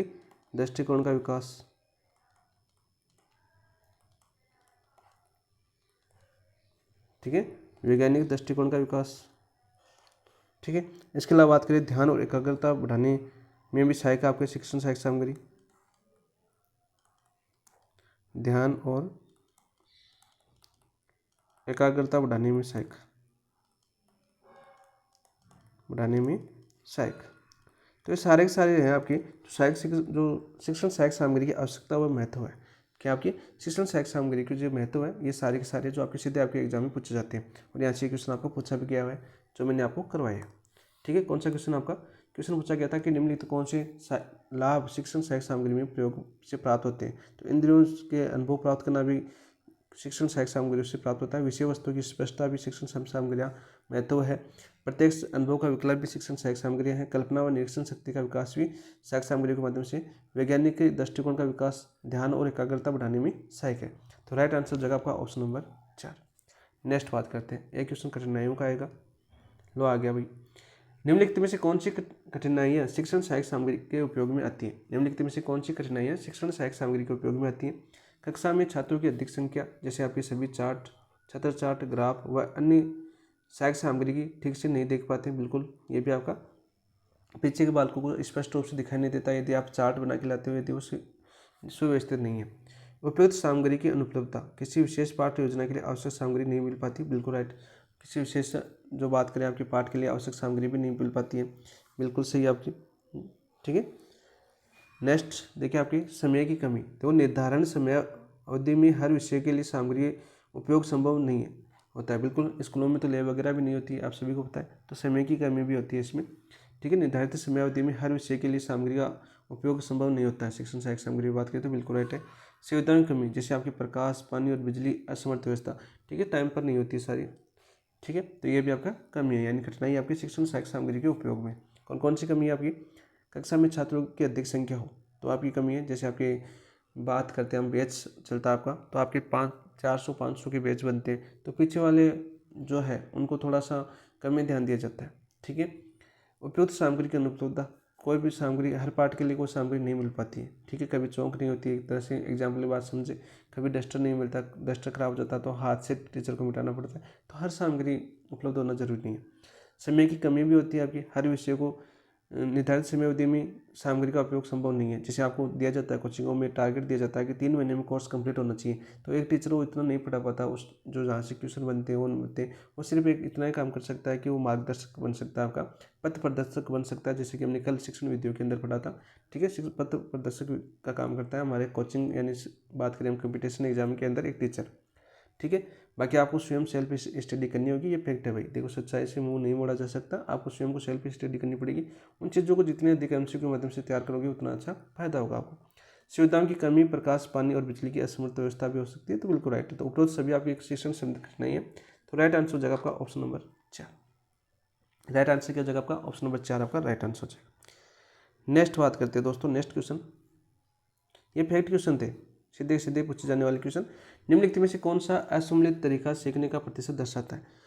दृष्टिकोण का विकास, ठीक है, वैज्ञानिक दृष्टिकोण का विकास। ठीक है, इसके अलावा बात करें ध्यान और एकाग्रता बढ़ाने में भी सहायक आपके शिक्षण सहायक सामग्री, ध्यान और एकाग्रता बढ़ाने में सहायक, बढ़ाने में सहायक। तो ये सारे के सारे हैं आपके जो शिक्षण सहायक सामग्री की आवश्यकता व महत्व है, क्या आपकी शिक्षण सहायक सामग्री की जो महत्व है, ये सारे के सारे जो आपके सीधे आपके एग्जाम में पूछे जाते हैं। और यहाँ से क्वेश्चन आपको पूछा भी गया हुआ है, जो मैंने आपको करवाया है। ठीक है, कौन सा क्वेश्चन आपका क्वेश्चन पूछा गया था कि निम्नलिखित कौन से लाभ शिक्षण सहायक सामग्री में प्रयोग से प्राप्त होते हैं। तो इंद्रियों के अनुभव प्राप्त करना भी शिक्षण सहायक सामग्री से प्राप्त होता है। विषय वस्तु की स्पष्टता भी शिक्षण सामग्रियाँ महत्व है। प्रत्यक्ष अनुभव का विकल्प भी शिक्षण सहायक सामग्रियाँ हैं। कल्पना व निरीक्षण शक्ति का विकास भी सहायक सामग्रियों के माध्यम से। वैज्ञानिक दृष्टिकोण का विकास ध्यान और एकाग्रता बढ़ाने में सहायक है। तो राइट आंसर जगह आपका ऑप्शन नंबर 4। नेक्स्ट बात करते हैं, एक क्वेश्चन कठिनाइयों का आएगा। लो आ गया भाई, निम्नलिखित में से कौन सी कठिनाइयाँ शिक्षण सहायक सामग्री के उपयोग में आती हैं। निम्नलिखित में से कौन सी कठिनाइयाँ शिक्षण सहायक सामग्री के उपयोग में आती हैं। कक्षा में छात्रों की अधिक संख्या, जैसे आपकी सभी चार्ट, छत्र चार्ट, ग्राफ व अन्य सहायक सामग्री की ठीक से नहीं देख पाते। बिल्कुल, ये भी आपका पीछे के बालकों को स्पष्ट रूप से दिखाई नहीं देता यदि आप चार्ट बना के लाते हो, यदि वो सुव्यवस्थित नहीं है। उपयुक्त सामग्री की अनुपलब्धता, किसी विशेष पाठ योजना के लिए आवश्यक सामग्री नहीं मिल पाती। बिल्कुल राइट, किसी विशेष जो बात करें आपके पाठ के लिए आवश्यक सामग्री भी नहीं मिल पाती है। बिल्कुल सही आपकी। ठीक है, नेक्स्ट देखिए आपकी समय की कमी। तो निर्धारण समय अवधि में हर विषय के लिए सामग्री उपयोग संभव नहीं है होता है। बिल्कुल, स्कूलों में तो लैब वगैरह भी नहीं होती है, आप सभी को पता है। तो समय की कमी भी होती है इसमें। ठीक है, निर्धारित समय अवधि में हर विषय के लिए सामग्री का उपयोग संभव नहीं होता है। शिक्षण सहायक सामग्री की बात करें तो बिल्कुल राइट है। सुविधाओं की कमी, जैसे आपके प्रकाश, पानी और बिजली असमर्थ व्यवस्था, ठीक है, टाइम पर नहीं होती है सारी। ठीक है, तो ये भी आपका कमी है, यानी कठिनाई आपकी शिक्षण सहायक सामग्री के उपयोग में। कौन कौन सी कमी है आपकी? कक्षा में छात्रों की अधिक संख्या हो तो आपकी कमी है। जैसे आपके बात करते हैं हम, बैच चलता है आपका, तो आपके 400-500 के बैच बनते हैं, तो पीछे वाले जो है उनको थोड़ा सा कम में ध्यान दिया जाता है। ठीक है, उपयुक्त सामग्री की अनुपलब्धता, कोई भी सामग्री, हर पार्ट के लिए कोई सामग्री नहीं मिल पाती है। ठीक है, कभी चौक नहीं होती है, एक तरह से एग्जाम्पल की बात समझे, कभी डस्टर नहीं मिलता, डस्टर खराब हो जाता है तो हाथ से टीचर को मिटाना पड़ता है। तो हर सामग्री उपलब्ध होना जरूरी नहीं है। समय की कमी भी होती है आपकी, हर विषय को निर्धारित समय अवधि में सामग्री का उपयोग संभव नहीं है। जैसे आपको दिया जाता है कोचिंगों में, टारगेट दिया जाता है कि 3 महीने में कोर्स कंप्लीट होना चाहिए, तो एक टीचर वो इतना नहीं पढ़ा पाता। उस जो जहाँ से क्वेश्चन बनते हैं वो सिर्फ एक इतना ही काम कर सकता है कि वो मार्गदर्शक बन सकता है, आपका पथ प्रदर्शक बन सकता है, जैसे कि हमने कल शिक्षण विधियों के अंदर पढ़ा था। ठीक है, पथ प्रदर्शक का काम करता है हमारे कोचिंग, यानी बात करें हम कंपटीशन एग्जाम के अंदर एक टीचर। ठीक है, बाकी आपको स्वयं सेल्फ स्टडी करनी होगी, ये फैक्ट है भाई। देखो, सच्चाई से मुंह नहीं मोड़ा जा सकता, आपको स्वयं को सेल्फ स्टडी करनी पड़ेगी। उन चीज़ों को जितने अधिक एमसीक्यू के माध्यम से तैयार करोगे उतना अच्छा फायदा होगा आपको। सुविधाओं की कमी, प्रकाश, पानी और बिजली की असमर्थ व्यवस्था भी हो सकती है, तो बिल्कुल राइट है। तो उपरोक्त सभी आपकी शिक्षण संरक्षण नहीं है, तो राइट आंसर हो जाएगा आपका ऑप्शन नंबर 4। राइट आंसर क्या हो जाएगा आपका? ऑप्शन नंबर 4 आपका राइट आंसर हो जाएगा। नेक्स्ट बात करते हैं दोस्तों, नेक्स्ट क्वेश्चन ये फैक्ट क्वेश्चन थे, सीधे सीधे पूछे जाने वाले क्वेश्चन। निम्नलिखित में से कौन सा असम्मिलित तरीका सीखने का प्रतिशत दर्शाता है?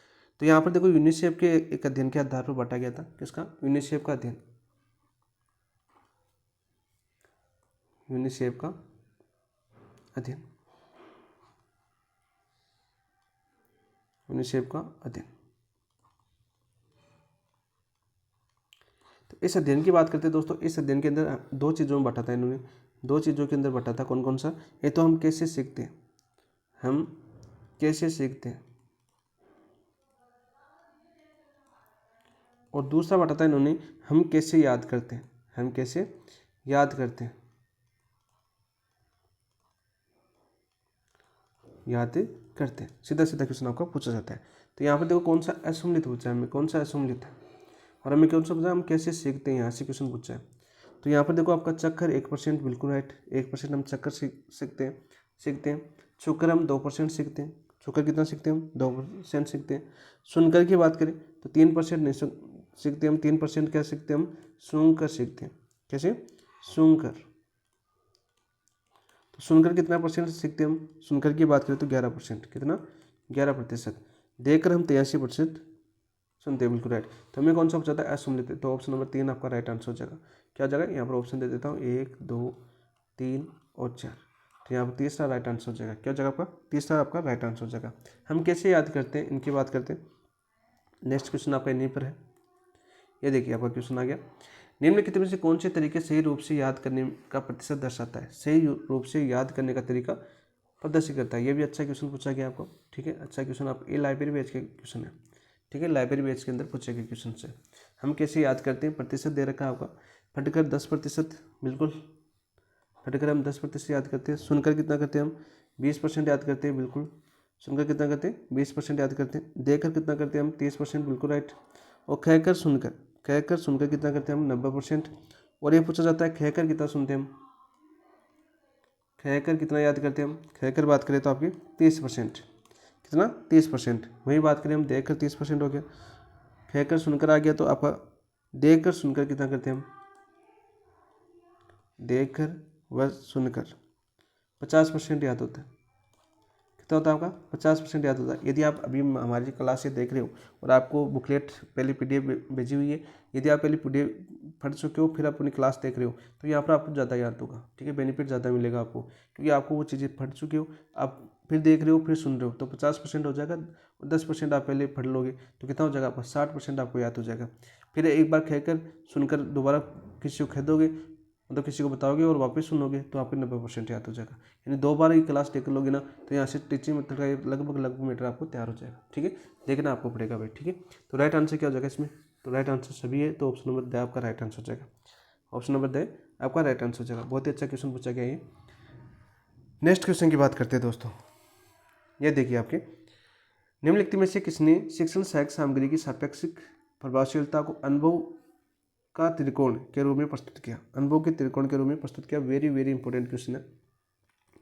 तो यहाँ पर देखो यूनिसेफ के एक अध्ययन के आधार पर बांटा गया था। किसका? यूनिसेफ का अध्ययन, यूनिसेफ का अध्ययन, यूनिसेफ का अध्ययन। तो इस अध्ययन की बात करते हैं दोस्तों। इस अध्ययन के अंदर दो चीज़ों में बांटा था इन्होंने, दो चीज़ों के अंदर बांटा था। कौन कौन सा? ये तो हम कैसे सीखते हैं, हम कैसे सीखते हैं, और दूसरा बांटा था इन्होंने हम कैसे याद करते हैं, हम कैसे याद करते हैं, याद करते हैं। सीधा सीधा क्वेश्चन आपका पूछा जाता है। तो यहाँ पर देखो कौन सा असम्मिलित पूछा है हमें, कौन सा असम्मिलित है, और हमें कौन सा पूछा हम कैसे सीखते हैं, यहाँ से क्वेश्चन पूछा है। तो यहाँ पर देखो आपका चक्कर 1% बिल्कुल राइट, 1% हम चक्कर सीखते हैं। छुकर हम 2% सीखते हैं। छुकर कितना सीखते हैं हम? 2% सीखते हैं। सुनकर की बात करें तो 3% नहीं सीखते हम। 3% क्या सीखते हैं हम? सूंघकर सीखते हैं। कैसे? सूंघकर। तो सुनकर कितना परसेंट सीखते हैं हम? सुनकर की बात करें तो 11%। कितना? 11%। देखकर हम 83% सुनते हैं, बिल्कुल राइट। तो हमें कौन सा पूछा था? असम्मिलित। तो ऑप्शन नंबर 3 आपका राइट आंसर हो जाएगा। क्या हो जाएगा? यहाँ पर ऑप्शन दे देता हूँ 1, 2, 3 और 4। तो यहाँ पर तीसरा राइट आंसर हो जाएगा। क्या हो जाएगा आपका? तीसरा आपका राइट आंसर हो जाएगा। हम कैसे याद करते हैं, इनकी बात करते हैं। नेक्स्ट क्वेश्चन आपका इन्हीं पर है। ये देखिए आपका क्वेश्चन आ गया। निम्नलिखित में से कौन से तरीके सही रूप से याद करने का प्रतिशत दर्शाता है? सही रूप से याद करने का तरीका प्रदर्शित करता है। ये भी अच्छा क्वेश्चन पूछा गया आपको, ठीक है। अच्छा क्वेश्चन आप, ये लाइब्रेरी बैच के क्वेश्चन है, ठीक है। लाइब्रेरी बैच के अंदर पूछे गए क्वेश्चन से हम कैसे याद करते हैं। प्रतिशत दे रखा है आपका, फटकर 10%, बिल्कुल फटकर हम 10% याद करते हैं। सुनकर कितना करते हैं हम? 20% याद करते हैं, बिल्कुल। सुनकर कितना करते हैं? 20% याद करते हैं। देखकर कितना करते हैं हम? 30%, बिल्कुल राइट। और कहकर सुनकर कितना करते हैं हम? 90%। और ये पूछा जाता है कहकर कितना सुनते हैं हम? कहकर कितना याद करते हैं हम? कहकर बात करें तो आपकी 30%। कितना? 30%। वही बात करें हम देखकर 30% हो गया। कहकर सुनकर आ गया तो आपका देखकर सुनकर कितना करते हैं हम? देखकर व सुनकर 50% याद होता है। कितना होता है आपका? 50% याद होता है। यदि आप अभी हमारी क्लास से देख रहे हो और आपको बुकलेट पहले PDF भेजी हुई है, यदि आप पहले PDF पढ़ चुके हो फिर आप अपनी क्लास देख रहे हो तो यहाँ पर आपको ज़्यादा याद होगा, ठीक है। बेनिफिट ज़्यादा मिलेगा आपको, क्योंकि आपको वो चीज़ें पढ़ चुके हो, आप फिर देख रहे हो फिर सुन रहे हो, तो 50% हो जाएगा। 10% आप पहले पढ़ लोगे तो कितना हो जाएगा आपका? 60% आपको याद हो जाएगा। फिर एक बार कहकर सुनकर दोबारा किसी को कह दोगे, मतलब किसी को बताओगे और वापस सुनोगे तो आपको 90% याद हो जाएगा। यानी 2 बार ही क्लास टेक लोगे ना तो यहाँ से टीचिंग मेथड का लगभग मीटर आपको तैयार हो जाएगा, ठीक है। देखना आपको पड़ेगा भाई, ठीक है। तो राइट आंसर क्या हो जाएगा इसमें? तो राइट आंसर सभी है, तो ऑप्शन नंबर द आपका राइट आंसर हो जाएगा। ऑप्शन नंबर द आपका राइट आंसर हो जाएगा। बहुत ही अच्छा क्वेश्चन पूछा गया है। नेक्स्ट क्वेश्चन की बात करते हैं दोस्तों। ये देखिए आपके, निम्नलिखित में से किसने शिक्षण सहायक सामग्री की सापेक्षिक प्रभावशीलता को अनुभव का त्रिकोण के रूप में प्रस्तुत किया? अनुभव के त्रिकोण के रूप में प्रस्तुत किया। वेरी वेरी इंपॉर्टेंट क्वेश्चन है,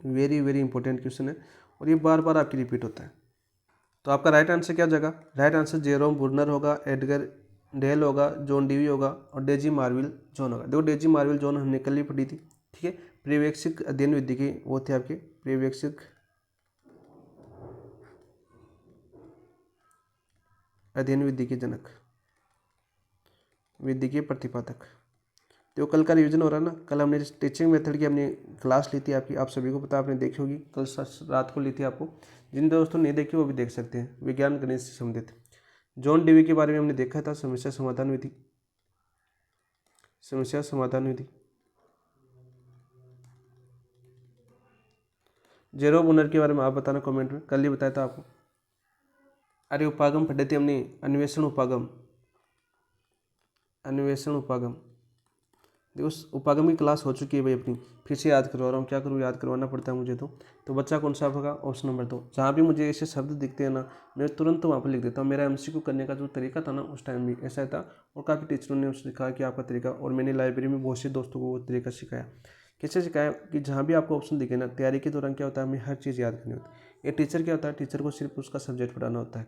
वेरी वेरी इंपॉर्टेंट क्वेश्चन है, और ये बार बार आपकी रिपीट होता है। तो आपका राइट आंसर क्या हो जाएगा? राइट आंसर जेरोम बुर्नर होगा, एडगर डेल होगा, जॉन डीवी होगा और डेजी मार्विल जॉन होगा। देखो डेजी मार्विल जॉन हमने कल ही पढ़ी थी, ठीक है। पर्यवेक्षिक अध्ययन विधि के वो थे आपके पर्यवेक्षिक अध्ययन विधि के जनक, विधि के प्रतिपादक। तो कल का रिवीजन हो रहा है ना। कल हमने टीचिंग मेथड की हमने क्लास ली थी आपकी, आप सभी को पता, आपने देखी होगी, कल रात को ली थी आपको। जिन दोस्तों ने देखी वो भी देख सकते हैं। विज्ञान गणित से संबंधित जॉन डीवी के बारे में हमने देखा था, समस्या समाधान विधि, समस्या समाधान विधि। जेरो बुनर के बारे में आप बताना कमेंट में, कल ही बताया था आपको। अरे उपागम पढ़े थे हमने, अन्वेषण उपागम, अन्वेषण उपागम। देखो उपागम की क्लास हो चुकी है भाई अपनी, फिर से याद करवा रहा हूँ। क्या करूँ, याद करवाना पड़ता है मुझे तो बच्चा कौन सा होगा? Option number 2। जहाँ भी मुझे ऐसे शब्द दिखते हैं ना मैं तुरंत वहाँ पर लिख देता हूँ। मेरा MCQ करने का जो तरीका था ना उस टाइम भी ऐसा था, और काफ़ी टीचरों ने उसने कहा कि आपका तरीका, और मैंने लाइब्रेरी में बहुत से दोस्तों को वो तरीका सिखाया। कैसे सिखाया कि जहाँ भी आपको ऑप्शन दिखे ना, तैयारी के दौरान क्या होता है, हमें हर चीज़ याद करनी होती है। ये टीचर क्या होता है, टीचर को सिर्फ उसका सब्जेक्ट पढ़ाना होता है।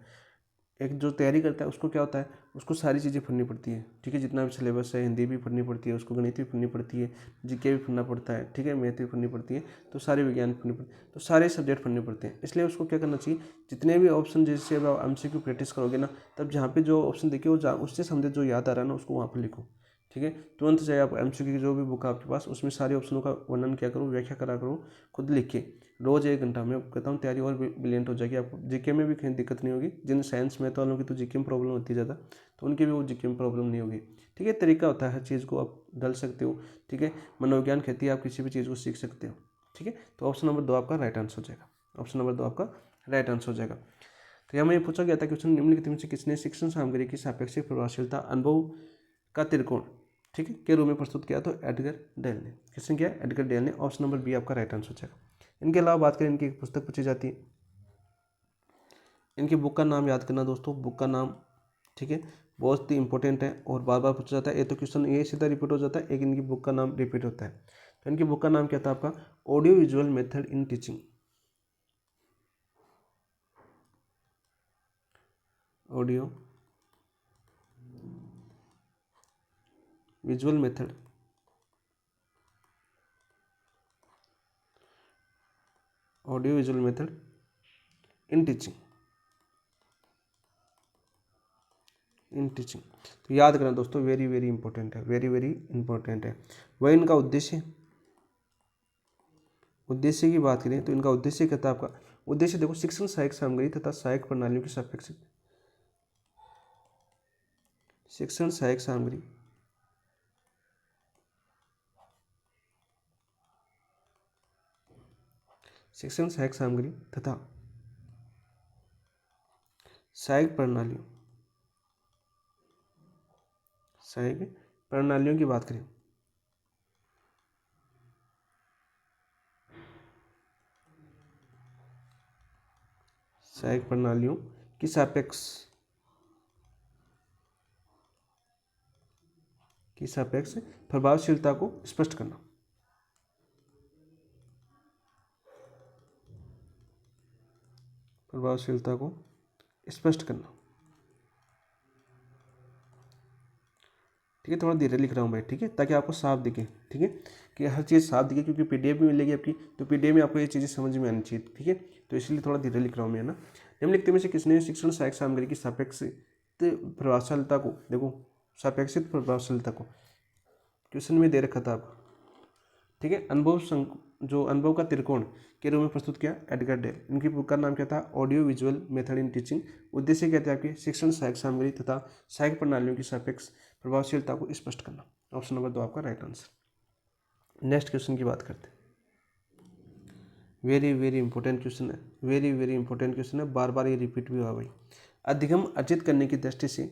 एक जो तैयारी करता है उसको क्या होता है, उसको सारी चीज़ें पढ़नी पड़ती है, ठीक है। जितना भी सिलेबस है, हिंदी भी पढ़नी पड़ती है उसको, गणित भी पढ़नी पड़ती है, जीके भी पढ़ना पड़ता है, ठीक है, मैथ भी पढ़नी पड़ती है, तो सारे विज्ञान पढ़नी पड़ती है, तो सारे सब्जेक्ट पढ़ने पड़ते हैं। इसलिए उसको क्या करना चाहिए, जितने भी ऑप्शन, जैसे अब आप MCQ प्रैक्टिस करोगे ना, तब जहाँ पे जो ऑप्शन देखे वो उससे संबंधित जो याद आ रहा है ना, उसको वहाँ पर लिखो, ठीक है। तुरंत चाहे आप MCQ की जो भी बुक है आपके पास, उसमें सारे ऑप्शनों का वर्णन क्या करो, व्याख्या करा करो, खुद लिख के रोज 1 घंटा। मैं कहता हूँ तैयारी और ब्रिलियंट हो जाएगी, आपको जीके में भी कहीं दिक्कत नहीं होगी। जिन साइंस मैथ वालों की तो जीके में प्रॉब्लम होती है ज़्यादा, तो उनकी भी वो जीके में प्रॉब्लम नहीं होगी, ठीक है। तरीका होता है, हर चीज़ को आप डाल सकते हो, ठीक है। मनोविज्ञान कहती है आप किसी भी चीज़ को सीख सकते हो, ठीक है। तो ऑप्शन नंबर 2 आपका राइट आंसर हो जाएगा, ऑप्शन नंबर 2 आपका राइट आंसर हो जाएगा। तो यहाँ में ये पूछा गया था क्वेश्चन, निम्नलिखित में से किसने शिक्षण सामग्री की सापेक्षिक प्रभावशीलता अनुभव का त्रिकोण, ठीक है, के रूप में प्रस्तुत किया, तो एडगर डेल ने। किसने किया, एडगर डेल ने। ऑप्शन नंबर बी आपका राइट आंसर हो जाएगा। इनके अलावा बात करें, इनकी एक पुस्तक पूछी जाती है, इनकी बुक का नाम याद करना दोस्तों, बुक का नाम, ठीक है, बहुत ही इंपॉर्टेंट है और बार बार पूछा जाता है। ये तो क्वेश्चन ये सीधा रिपीट हो जाता है, एक इनकी बुक का नाम रिपीट होता है। तो इनकी बुक का नाम क्या था आपका, audio visual method in teaching, audio visual method audio visual method in teaching, in teaching. तो याद करना दोस्तों, वेरी वेरी इंपॉर्टेंट है, वेरी वेरी इंपॉर्टेंट है। वह इनका उद्देश्य, उद्देश्य की बात करें तो इनका उद्देश्य क्या था आपका, उद्देश्य देखो, शिक्षण सहायक सामग्री तथा सहायक प्रणालियों की सापेक्षिक, शिक्षण सहायक सामग्री, शिक्षण सहायक सामग्री तथा सहायक प्रणालियों, सहायक प्रणालियों की बात करें, सहायक प्रणालियों की सापेक्ष प्रभावशीलता को स्पष्ट करना, प्रभावशीलता को स्पष्ट करना, ठीक है। थोड़ा धीरे लिख रहा हूँ भाई, ठीक है, ताकि आपको साफ दिखे, ठीक है, कि हर चीज़ साफ दिखे, क्योंकि PDF भी मिलेगी आपकी, तो PDF में आपको ये चीज़ें समझ में आनी चाहिए, ठीक है। तो इसलिए थोड़ा धीरे लिख रहा हूँ मैं, ना। निम्नलिखित में से किसने शिक्षण सहायक सामग्री की सापेक्षिक प्रभावशीलता को, देखो, सापेक्षिक प्रभावशीलता को क्वेश्चन में दे रखा था आपको, ठीक है, जो अनुभव का त्रिकोण के रूप में प्रस्तुत किया, एडगर डेल। इनकी बुक का नाम क्या था, audio visual method in teaching. उद्देश्य क्या था आपके, शिक्षण सहायक सामग्री तथा सहायक प्रणालियों की सापेक्ष प्रभावशीलता को स्पष्ट करना। ऑप्शन नंबर 2 आपका राइट आंसर। नेक्स्ट क्वेश्चन की बात करते हैं, वेरी वेरी इंपॉर्टेंट क्वेश्चन है, वेरी वेरी इंपॉर्टेंट क्वेश्चन है, बार बार ये रिपीट भी हुआ भाई। अधिगम अर्जित करने की दृष्टि से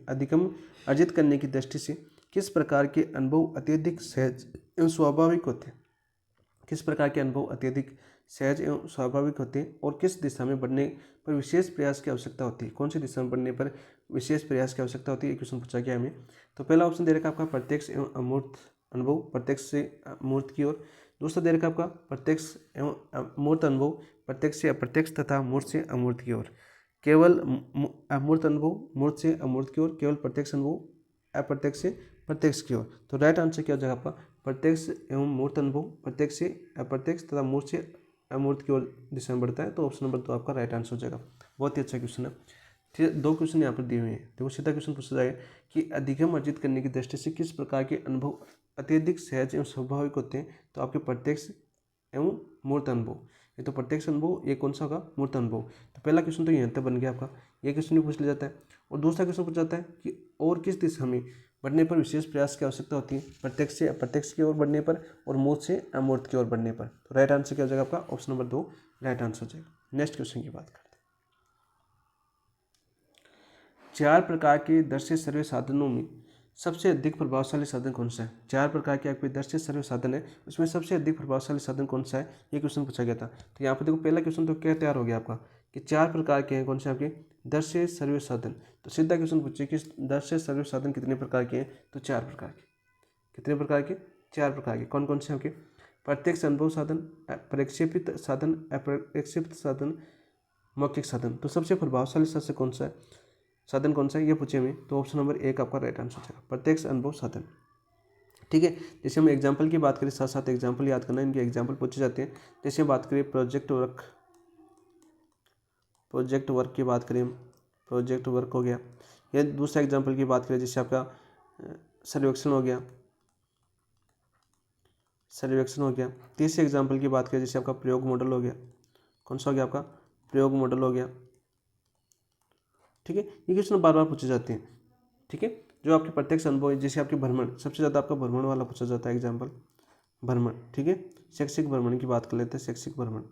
अधिगम अर्जित करने की दृष्टि से किस प्रकार के अनुभव अत्यधिक सहज एवं स्वाभाविक होते हैं, किस प्रकार के अनुभव अत्यधिक सहज एवं स्वाभाविक होते हैं, और किस दिशा में बढ़ने पर विशेष प्रयास की आवश्यकता होती है, कौन सी दिशा में बढ़ने पर विशेष प्रयास की आवश्यकता होती है, ये क्वेश्चन पूछा गया हमें। तो पहला ऑप्शन दे रखा आपका प्रत्यक्ष एवं अमूर्त अनुभव, प्रत्यक्ष से अमूर्त की ओर। दूसरा दे रखा आपका प्रत्यक्ष एवं अमूर्त अनुभव, प्रत्यक्ष से अप्रत्यक्ष तथा मूर्त से अमूर्त की ओर। केवल अमूर्त अनुभव मूर्त से अमूर्त की ओर, केवल प्रत्यक्ष अनुभव अप्रत्यक्ष से प्रत्यक्ष की ओर। तो राइट आंसर क्या हो जाएगा आपका, प्रत्यक्ष एवं मूर्त अनुभव प्रत्यक्ष से अप्रत्यक्ष तथा मूर्त से अमूर्त की ओर दिशा में बढ़ता है। तो ऑप्शन नंबर 2 आपका राइट आंसर हो जाएगा। बहुत ही अच्छा क्वेश्चन है। ठीक है, 2 क्वेश्चन यहाँ पर दिए हुए हैं। देखो, सीधा क्वेश्चन पूछा जाएगा कि अधिगम अर्जित करने की दृष्टि से किस प्रकार के अनुभव अत्यधिक सहज एवं स्वाभाविक होते हैं, तो आपके प्रत्यक्ष एवं मूर्त अनुभव। ये तो प्रत्यक्ष अनुभव, ये कौन सा होगा, मूर्त अनुभव। तो पहला क्वेश्चन तो यहाँ तक बन गया आपका, ये क्वेश्चन भी पूछ लिया जाता है। और दूसरा क्वेश्चन पूछा जाता है कि और किस दिशा में बढ़ने पर विशेष प्रयास की आवश्यकता होती है, प्रत्यक्ष से अप्रत्यक्ष की ओर बढ़ने पर और मूर्त से अमूर्त की ओर बढ़ने पर। तो राइट आंसर क्या हो जाएगा आपका, ऑप्शन नंबर 2 राइट आंसर हो जाएगा। नेक्स्ट क्वेश्चन की बात करते हैं। 4 प्रकार के दृश्य श्रव्य साधनों में सबसे अधिक प्रभावशाली साधन कौन सा है। 4 प्रकार के आपके दृश्य श्रव्य साधन है, उसमें सबसे अधिक प्रभावशाली साधन कौन सा है, ये क्वेश्चन पूछा गया था। तो यहाँ पे देखो, पहला क्वेश्चन तो क्या तैयार हो गया आपका कि 4 प्रकार के हैं कौन से आपके दृश्य श्रव्य साधन। तो सीधा क्वेश्चन पूछिए कि दृश्य श्रव्य साधन कितने प्रकार के हैं, तो 4 प्रकार के। कितने प्रकार के, 4 प्रकार के। कौन कौन से आपके, प्रत्यक्ष अनुभव साधन, प्रक्षेपित साधन, अप्रक्षेपित साधन, मौखिक साधन। तो सबसे प्रभावशाली साधन कौन सा है, साधन कौन सा है ये पूछे हमें, तो ऑप्शन नंबर एक आपका राइट आंसर हो जाएगा, प्रत्यक्ष अनुभव साधन। ठीक है, जैसे हम एग्जाम्पल की बात करें, साथ साथ एग्जाम्पल याद करना, इनके एग्जाम्पल पूछे जाते हैं। जैसे बात करें प्रोजेक्ट वर्क की बात करें, प्रोजेक्ट वर्क हो गया, या दूसरा एग्जाम्पल की बात करें जैसे आपका सर्वेक्षण हो गया, तीसरे एग्जाम्पल की बात करें जैसे आपका प्रयोग मॉडल हो गया, कौन सा हो गया आपका प्रयोग मॉडल हो गया। ठीक है, ये क्वेश्चन बार बार पूछे जाते हैं। ठीक है, जो आपके प्रत्यक्ष अनुभव जैसे आपके भ्रमण, सबसे ज़्यादा आपका भ्रमण वाला पूछा जाता है एग्जाम्पल, भ्रमण। ठीक है, शैक्षिक भ्रमण की बात कर लेते हैं, शैक्षिक भ्रमण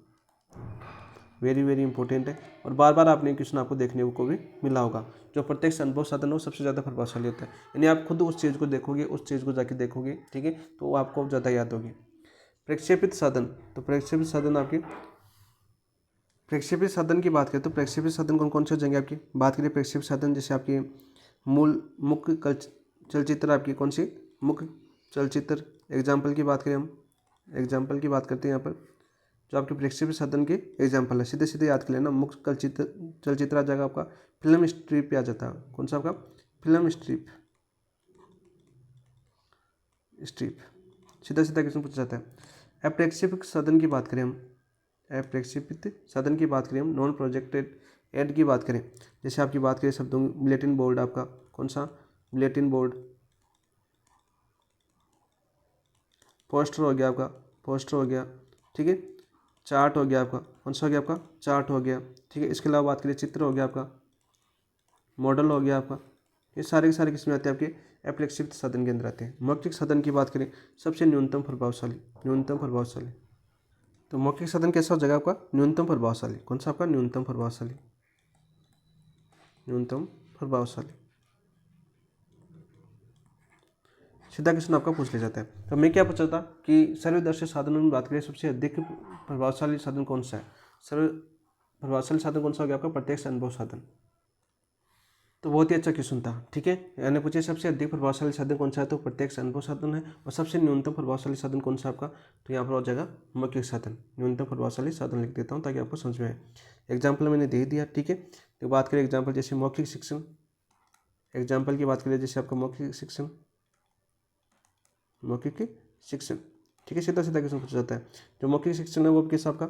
वेरी वेरी इंपॉर्टेंट है, और बार बार आपने क्वेश्चन आपको देखने को भी मिला होगा। जो प्रत्यक्ष अनुभव साधन हो सबसे ज़्यादा प्रभावशाली होता है, यानी आप खुद उस चीज़ को देखोगे, उस चीज़ को जाके देखोगे, ठीक है, तो आपको ज़्यादा याद होगी। प्रक्षेपित साधन, तो प्रक्षेपित साधन आपके, प्रक्षेपित साधन की बात करें तो प्रक्षेपित साधन कौन कौन से हो जाएंगे आपकी, बात करें प्रक्षेपित साधन जैसे आपके मूल मुख्य चलचित्र, आपकी कौन सी मुख्य चलचित्र, एग्जाम्पल की बात करें हम, एग्जाम्पल की बात करते हैं यहाँ पर, जो आपके प्रक्षेपित साधन के एग्जाम्पल है, सीधे सीधे याद कर लेना, मुख्य चलचित्र आ जाएगा आपका, फिल्म स्ट्रिप पे आ जाता है, कौन सा आपका फिल्म स्ट्रिप, सीधा सीधा क्वेश्चन पूछा जाता है। अप्रक्षेपित साधन की बात करें हम, अप्रक्षेपित साधन की बात करें हम, नॉन प्रोजेक्टेड एड की बात करें, जैसे आपकी बात करें शब्दों बुलेटिन बोर्ड, आपका कौन सा बुलेटिन बोर्ड, पोस्टर हो गया आपका, पोस्टर हो गया, ठीक है, चार्ट हो गया आपका, कौन सा हो गया आपका चार्ट हो गया, ठीक है। इसके अलावा बात करें चित्र हो गया आपका, मॉडल हो गया आपका, ये सारे के सारे किसमें आते हैं आपके अप्रक्षेपित साधन के अंदर आते हैं। मौखिक साधन की बात करें, सबसे न्यूनतम प्रभावशाली, न्यूनतम प्रभावशाली, तो मौखिक साधन कैसा हो जाएगा आपका न्यूनतम प्रभावशाली, कौन सा आपका न्यूनतम प्रभावशाली, न्यूनतम प्रभावशाली, सीधा क्वेश्चन आपका पूछ लिया जाता है। तो मैं क्या पूछा था कि सर्वदर्शी साधनों में बात करें सबसे अधिक प्रभावशाली साधन कौन सा है, सर्व प्रभावशाली साधन कौन सा हो गया आपका प्रत्यक्ष अनुभव साधन। तो बहुत ही अच्छा क्वेश्चन था, ठीक है। यानी पूछे सबसे अधिक प्रभावशाली साधन कौन सा है, तो प्रत्यक्ष अनुभव साधन है, और सबसे न्यूनतम प्रभावशाली साधन कौन सा आपका, तो यहाँ पर हो जाएगा मौखिक साधन, न्यूनतम प्रभावशाली साधन लिख देता हूँ ताकि आपको समझ में आए। एग्जाम्पल मैंने दे दिया, ठीक है। तो बात करें एग्जाम्पल जैसे मौखिक शिक्षण, एग्जाम्पल की बात करें जैसे आपका मौखिक शिक्षण, मौखिक शिक्षण, ठीक है, सीधा सीधा क्वेश्चन पूछा जाता है। जो मौखिक शिक्षण है वो किस आपका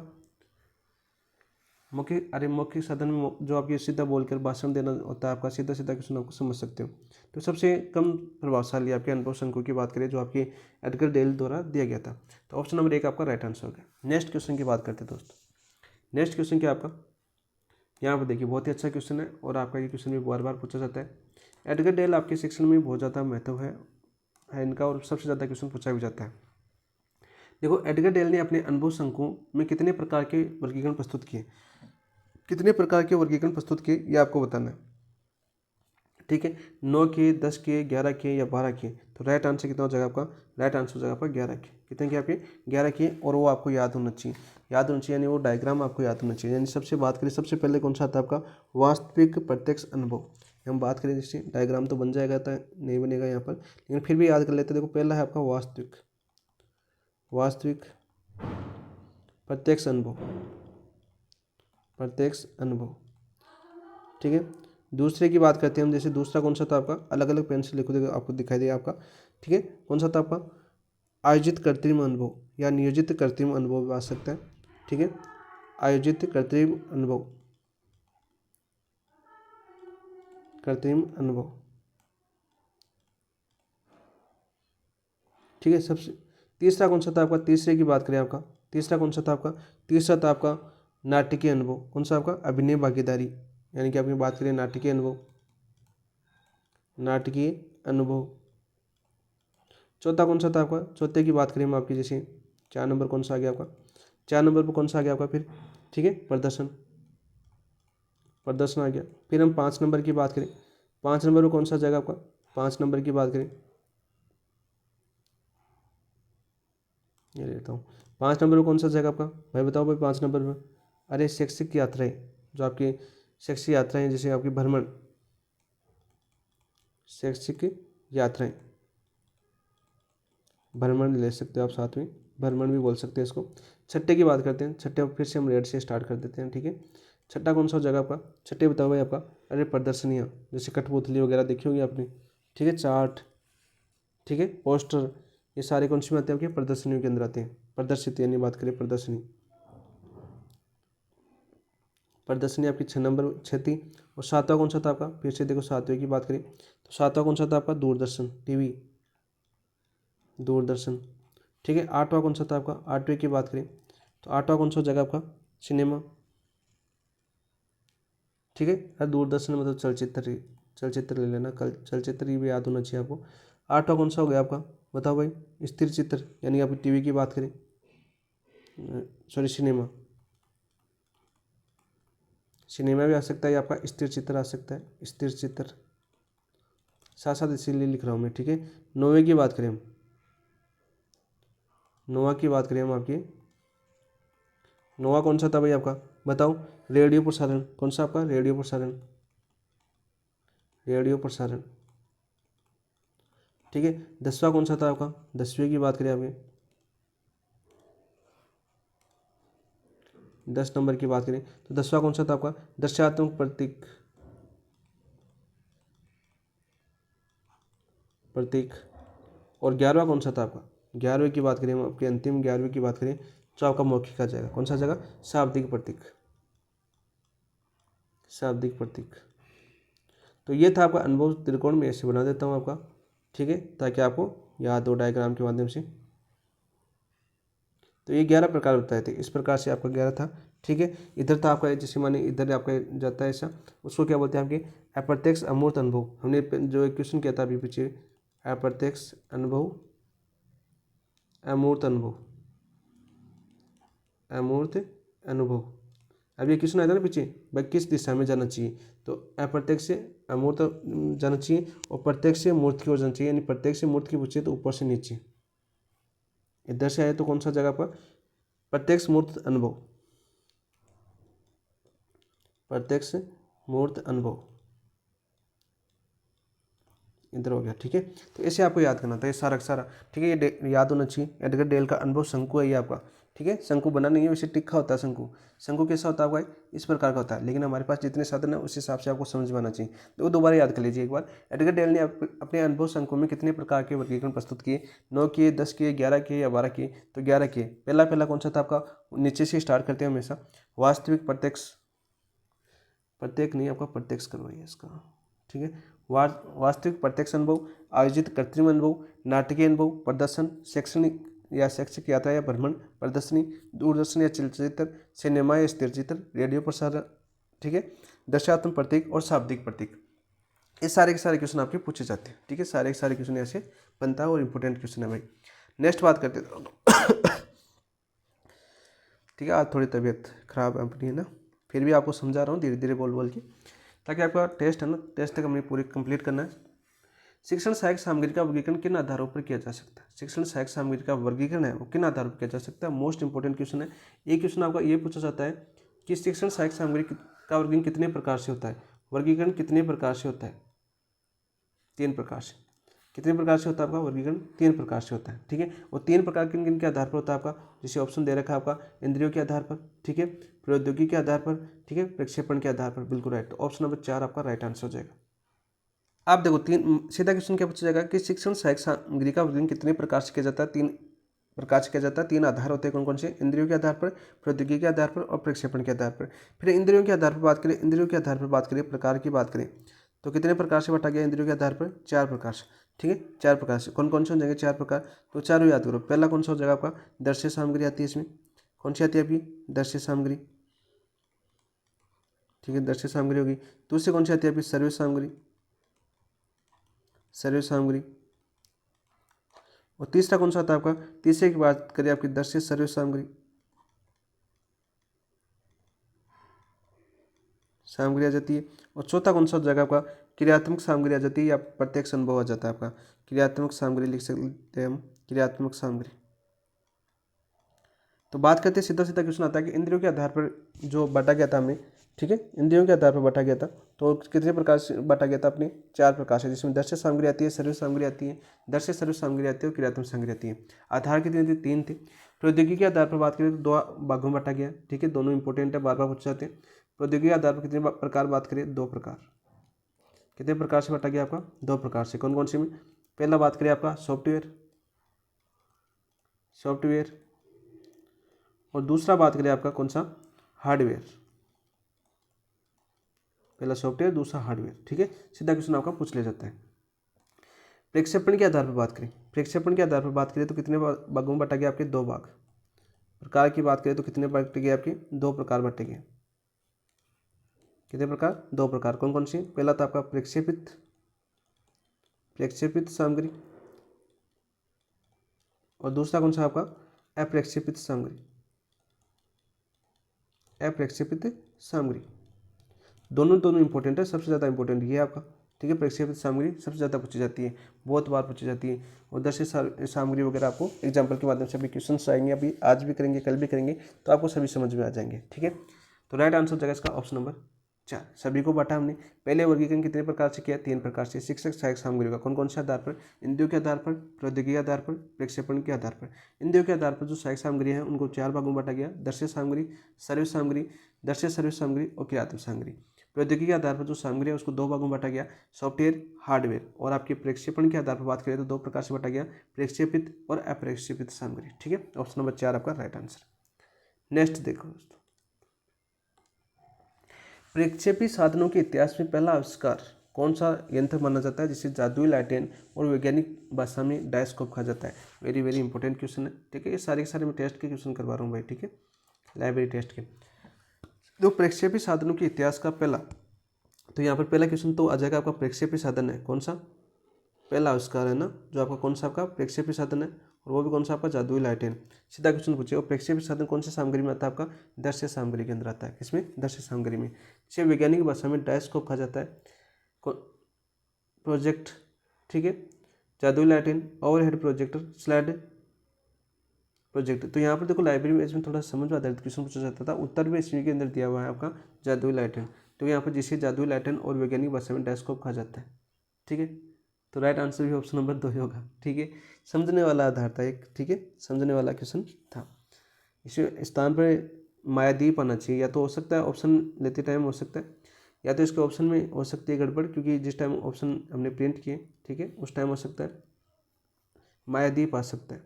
मौखिक साधन में जो आपके सीधा बोलकर भाषण देना होता है आपका, सीधा सीधा क्वेश्चन आपको समझ सकते हो। तो सबसे कम प्रभावशाली आपके अनुभव शंकु की बात करें जो आपकी एडगर डेल द्वारा दिया गया था, तो ऑप्शन नंबर एक आपका राइट आंसर हो गया। नेक्स्ट क्वेश्चन की बात करते हैं दोस्तों, नेक्स्ट क्वेश्चन क्या आपका, यहाँ पर देखिए बहुत ही अच्छा क्वेश्चन है, और आपका ये क्वेश्चन भी बार बार पूछा जाता है। एडगर डेल आपके शिक्षण में बहुत ज़्यादा महत्व है इनका, और सबसे ज़्यादा क्वेश्चन पूछा भी जाता है। देखो एडगर डेल ने अपने अनुभव शंकु में कितने प्रकार के वर्गीकरण प्रस्तुत किए, कितने प्रकार के वर्गीकरण प्रस्तुत किए ये आपको बताना है, ठीक है। 9 के, 10 के, 11 के या 12 के, तो राइट आंसर कितना हो जाएगा आपका, राइट आंसर हो जाएगा आपका 11 के। कितने के आपके 11 के, और वो आपको याद होना चाहिए, याद होना चाहिए, यानी वो डायग्राम आपको याद होना चाहिए। यानी सबसे बात करें सबसे पहले कौन सा आता है आपका वास्तविक प्रत्यक्ष अनुभव, हम बात करें जैसे डायग्राम तो बन जाएगा, तो नहीं बनेगा यहाँ पर, लेकिन फिर भी याद कर लेते हैं। देखो पहला है आपका वास्तविक, वास्तविक प्रत्यक्ष अनुभव, प्रत्यक्ष अनुभव, ठीक है। दूसरे की बात करते हैं हम, जैसे दूसरा कौन सा था आपका, अलग अलग पेन से लिखो, देखो आपको दिखाई देगा आपका, ठीक है। कौन सा था आपका आयोजित कृत्रिम अनुभव या नियोजित कृत्रिम अनुभव भी आ सकता है, ठीक है। आयोजित कृत्रिम अनुभव, कृत्रिम अनुभव, ठीक है। सबसे तीसरा कौन सा था आपका, तीसरे की बात करें आपका, तीसरा कौन सा था आपका, तीसरा था आपका नाटकीय अनुभव, कौन सा आपका अभिनय भागीदारी, यानी कि आपकी बात करें नाटकीय अनुभव, नाटकीय अनुभव। चौथा कौन सा था आपका, चौथे की बात करें हम आपकी जैसे 4 नंबर कौन सा आ गया आपका, 4 नंबर पर कौन सा आ गया आपका फिर, ठीक है, प्रदर्शन, प्रदर्शन आ गया। फिर हम 5 नंबर की बात करें, 5 नंबर पर कौन सा जाएगा आपका, 5 नंबर की बात करें, ये लेता हूँ 5 नंबर पर कौन सा जाएगा आपका, भाई बताओ भाई 5 नंबर पर, अरे शैक्षिक यात्राएं, जो आपकी शैक्षिक यात्राएं जैसे आपकी भ्रमण, शैक्षिक यात्राएं, भ्रमण ले सकते हो आप साथ में, भ्रमण भी बोल सकते हैं इसको। छठे की बात करते हैं, छठे फिर से हम रेड से स्टार्ट कर देते हैं, ठीक है। छठा कौन सा हो जाएगा आपका? छठे बताओ भाई आपका, अरे प्रदर्शनियाँ, जैसे कठपुतली वगैरह देखी होगी आपने, ठीक है, चार्ट, ठीक है, पोस्टर, ये सारे कौन सी में आते हैं आपके? प्रदर्शनियों के अंदर आते हैं। प्रदर्शित यानी बात करें प्रदर्शनी, प्रदर्शनी आपकी 6 नंबर 6 थी। और सातवां कौन सा था आपका? फिर से देखो सातवें की बात करें तो सातवां कौन सा था आपका? दूरदर्शन, टीवी, दूरदर्शन, ठीक है। आठवां कौन सा था आपका? आठवें की बात करें तो आठवां कौन सा हो जाएगा आपका? सिनेमा, ठीक है। और दूरदर्शन मतलब चलचित्र, चलचित्र ले लेना, कल चलचित्र ही भी याद होना चाहिए आपको। आठवां कौन सा हो गया आपका? बताओ भाई। स्थिर चित्र यानी आप टीवी की बात करें, सॉरी सिनेमा, सिनेमा भी आ सकता है, आपका स्थिर चित्र आ सकता है, स्थिर चित्र, साथ साथ इसीलिए लिख रहा हूँ मैं, ठीक है। नौवें की बात करें हम, नौवां की बात करें हम आपकी, नौवां कौन सा था भाई आपका? बताओ। रेडियो प्रसारण, कौन सा आपका? रेडियो प्रसारण, रेडियो प्रसारण, ठीक है। 10वां कौन सा था आपका? 10वें की बात करें आपके, 10 नंबर की बात करें तो 10वां कौन सा था आपका? दर्शात्मक प्रतीक, प्रतीक। और 11वां कौन सा था आपका? 11वें की बात करें हम आपके, अंतिम 11वें की बात करें तो आपका मौखिक आ जाएगा। कौन सा जगह? शाब्दिक प्रतीक, शाब्दिक प्रतीक। तो ये था आपका अनुभव त्रिकोण, में ऐसे बना देता हूँ आपका, ठीक है, ताकि आपको याद हो डायग्राम के माध्यम से। तो ये 11 प्रकार बताए थे, इस प्रकार से आपका 11 था, ठीक है। इधर था आपका, जैसे माने इधर आपका जाता है ऐसा, उसको क्या बोलते हैं आपके? अप्रत्यक्ष अमूर्त अनुभव। हमने जो एक क्वेश्चन किया था अभी पीछे, अप्रत्यक्ष अनुभव, अमूर्त अनुभव, अमूर्त अनुभव। अब ये क्वेश्चन आया था ना पीछे, भाई किस दिशा में जाना चाहिए? तो अप्रत्यक्ष से अमूर्त जाना चाहिए और प्रत्यक्ष से मूर्त की ओर जाना चाहिए, यानी प्रत्यक्ष से मूर्त की पूछे तो ऊपर से नीचे। इधर से आए तो कौन सा जगह आपका? प्रत्यक्ष मूर्त अनुभव, प्रत्यक्ष मूर्त अनुभव, इधर हो गया, ठीक है। तो ऐसे आपको याद करना था ये सारा का सारा, ठीक है। ये याद होना चाहिए। एडगर डेल का अनुभव शंकु है ये आपका, ठीक है। शंकु बना नहीं है, वैसे टिक्का होता है शंकु। शंकु कैसा होता है आपका? इस प्रकार का होता है, लेकिन हमारे पास जितने साधन है उस हिसाब से आपको समझ में आना चाहिए। तो वो दोबारा याद कर लीजिए एक बार। एडगर डेल ने अपने अनुभव शंकु में कितने प्रकार के वर्गीकरण प्रस्तुत किए? 9 किए, 10 किए, 11 किए या 12 किए? तो 11 किए। पहला पहला कौन सा था आपका? नीचे से स्टार्ट करते हैं हमेशा। वास्तविक प्रत्यक्ष, प्रत्येक नहीं आपका प्रत्यक्ष करवाइए इसका, ठीक है। वास्तविक प्रत्यक्ष अनुभव, आयोजित कृत्रिम अनुभव, नाटकीय अनुभव, प्रदर्शन, शैक्षणिक या शैक्षिक यात्रा या भ्रमण, प्रदर्शनी, दूरदर्शन या चलचित्र, सिनेमा या स्थिर चित्र, रेडियो प्रसारण, ठीक है, दर्शात्मक प्रतीक और शाब्दिक प्रतीक। ये सारे के सारे क्वेश्चन आपके पूछे जाते हैं, ठीक है। सारे के सारे क्वेश्चन ऐसे बनता है और इंपॉर्टेंट क्वेश्चन है भाई। नेक्स्ट बात करते हैं ठीक है। आज थोड़ी तबीयत खराब है अपनी, है ना, फिर भी आपको समझा रहा हूँ धीरे धीरे बोल बोल के, ताकि आपका टेस्ट है ना, टेस्ट तक हमें पूरी कंप्लीट करना है। शिक्षण सहायक सामग्री का वर्गीकरण किन आधारों पर किया जा सकता है? शिक्षण सहायक सामग्री का वर्गीकरण है वो किन आधारों पर किया जा सकता है? मोस्ट इंपॉर्टेंट क्वेश्चन है। एक क्वेश्चन आपका ये पूछा जाता है कि शिक्षण सहायक सामग्री का वर्गीकरण कितने प्रकार से होता है? वर्गीकरण कितने प्रकार से होता है? 3 प्रकार से। कितने प्रकार से होता है आपका वर्गीकरण? 3 प्रकार से होता है, ठीक है। और 3 प्रकार किन किन के आधार पर होता है आपका? जैसे ऑप्शन दे रखा है आपका, इंद्रियों के आधार पर, ठीक है, प्रौद्योगिकी के आधार पर, ठीक है, प्रक्षेपण के आधार पर। बिल्कुल राइट। तो ऑप्शन नंबर 4 आपका राइट आंसर हो जाएगा। आप देखो, सीधा क्वेश्चन क्या पूछा जाएगा कि शिक्षण सहायक सामग्री का वर्गीकरण कितने प्रकार से किया जाता है? 3 प्रकार से किया जाता है। 3 आधार होते हैं, कौन कौन से? इंद्रियों के आधार पर, प्रौद्योगिकी के आधार पर और प्रक्षेपण के आधार पर। फिर इंद्रियों के आधार पर बात करें, इंद्रियों के आधार पर बात करें, प्रकार की बात करें तो कितने प्रकार से बांटा गया इंद्रियों के आधार पर? 4 प्रकार से, ठीक है। 4 प्रकार से कौन कौन से हो जाएंगे? 4 प्रकार। तो चारों याद करो। पहला कौन सा हो जाएगा आपका? दृश्य सामग्री आती है इसमें। कौन सी आती है आपकी? दृश्य सामग्री, ठीक है, दृश्य सामग्री होगी। दूसरी कौन सी आती है आपकी? सर्व सामग्री, सर्व सामग्री। और तीसरा कौन सा आता है आपका? तीसरे की बात करें आपकी, दृश्य सर्व सामग्री, सामग्री आ जाती है। और चौथा कौन सा हो जाएगा आपका? क्रियात्मक सामग्री आ जाती है या प्रत्यक्ष अनुभव आ जाता है आपका। क्रियात्मक सामग्री लिख सकते हैं हम, क्रियात्मक सामग्री। तो बात करते हैं, सीधा सीधा क्वेश्चन आता है कि इंद्रियों के आधार पर जो बांटा गया था हमें, ठीक है, इंद्रियों के आधार पर बांटा गया था, तो कितने प्रकार से बांटा गया था अपने? 4 प्रकार से, जिसमें दृश्य सामग्री आती है, सर्व सामग्री आती है, दृश्य सर्व सामग्री आती है और क्रियात्मक सामग्री आती है। आधार कितनी थी? 3 थी। प्रौद्योगिकी के आधार पर बात करें तो 2 भागों में बांटा गया, ठीक है, दोनों इंपॉर्टेंट है, बार बार पूछे जाते हैं। प्रौद्योगिकी के आधार पर कितने प्रकार बात करें? 2 प्रकार। कितने प्रकार से बांटा गया आपका? 2 प्रकार से। कौन कौन से में? पहला बात करें आपका सॉफ्टवेयर, और दूसरा बात करें आपका कौन सा? हार्डवेयर। पहला सॉफ्टवेयर, दूसरा हार्डवेयर। ठीक है, सीधा क्वेश्चन आपका पूछ लिया जाता है। प्रक्षेपण के आधार पर बात करें, तो कितने भागों में बांटा गया? आपके 2 भाग। प्रकार की बात करें तो कितने बांटे गए? आपके 2 प्रकार बांटे गए। कितने प्रकार? 2 प्रकार। कौन कौन सी? पहला था आपका प्रक्षेपित सामग्री, और दूसरा कौन सा आपका? अप्रक्षेपित सामग्री। दोनों इंपॉर्टेंट है। सबसे ज़्यादा इंपॉर्टेंट ये है आपका। ठीक है, प्रक्षेपित सामग्री सबसे ज़्यादा पूछी जाती है, बहुत बार पूछी जाती है। और दर्शित सामग्री वगैरह आपको एग्जाम्पल के माध्यम से अभी क्वेश्चन आएंगे, अभी आज भी करेंगे, कल भी करेंगे, तो आपको सभी समझ में आ जाएंगे। ठीक है, तो राइट आंसर हो जाएगा इसका ऑप्शन नंबर 4। सभी को बांटा हमने। पहले वर्गीकरण कितने प्रकार से किया? 3 प्रकार से। शिक्षक सहायक सामग्री का कौन कौन से आधार पर? इंद्रियों के आधार पर, प्रौद्योगिकी के आधार पर, प्रक्षेपण के आधार पर। इंद्रियों के आधार पर जो सहायक सामग्री है उनको 4 भागों में बांटा गया। दर्शित सामग्री, सर्विस सामग्री, और क्रियात्मक सामग्री। प्रौद्योगिकी के आधार पर जो सामग्री है उसको 2 भागों में बांटा गया, सॉफ्टवेयर, हार्डवेयर। और आपके प्रक्षेपण के आधार पर बात करें तो 2 प्रकार से बांटा गया, प्रक्षेपित और अप्रक्षेपित सामग्री। ठीक है, ऑप्शन नंबर 4 आपका राइट आंसर। नेक्स्ट देखो दोस्तों, प्रक्षेपी साधनों के इतिहास में पहला आविष्कार कौन सा यंत्र माना जाता है जिसे जादुई लालटेन और वैज्ञानिक भाषा में डायस्कोप कहा जाता है? वेरी वेरी इंपॉर्टेंट क्वेश्चन है। ठीक है, ये सारे के सारे मैं टेस्ट के क्वेश्चन करवा रहा हूँ भाई। ठीक है, लाइब्रेरी टेस्ट के। तो प्रक्षेपी साधनों के इतिहास का पहला, तो यहाँ पर पहला क्वेश्चन तो आ जाएगा आपका प्रक्षेपी साधन है कौन सा? पहला आविष्कार है ना जो आपका कौन सा आपका प्रक्षेपी साधन है, और वो भी कौन सा आपका? जादुई लालटेन। सीधा क्वेश्चन पूछे। और प्रक्षेपी साधन कौन सी सामग्री में आता है? आपका दृश्य सामग्री के अंदर आता है। किसमें? दृश्य सामग्री में। इसे वैज्ञानिक भाषा में डायस्कोप कहा जाता है। प्रोजेक्ट, ठीक है, जादुई लालटेन, ओवरहेड प्रोजेक्टर, स्लाइड प्रोजेक्ट। तो यहाँ पर देखो लाइब्रेरी में इसमें थोड़ा समझ में आधारित क्वेश्चन पूछा जाता था। उत्तर में इसमें के अंदर दिया हुआ है आपका जादुई लालटेन। तो यहाँ पर जिसे जादुई लालटेन और वैज्ञानिक भाषा में डायस्कोप कहा जाता है। ठीक है, तो राइट आंसर भी ऑप्शन नंबर 2 ही होगा। ठीक है, समझने वाला आधार था एक। ठीक है, समझने वाला क्वेश्चन था। इस स्थान पर मायादीप आना चाहिए, या तो हो सकता है ऑप्शन लेते टाइम हो सकता है, या तो इसके ऑप्शन में हो सकती है गड़बड़, क्योंकि जिस टाइम ऑप्शन हमने प्रिंट किए, ठीक है, उस टाइम हो सकता है मायादीप आ सकता है।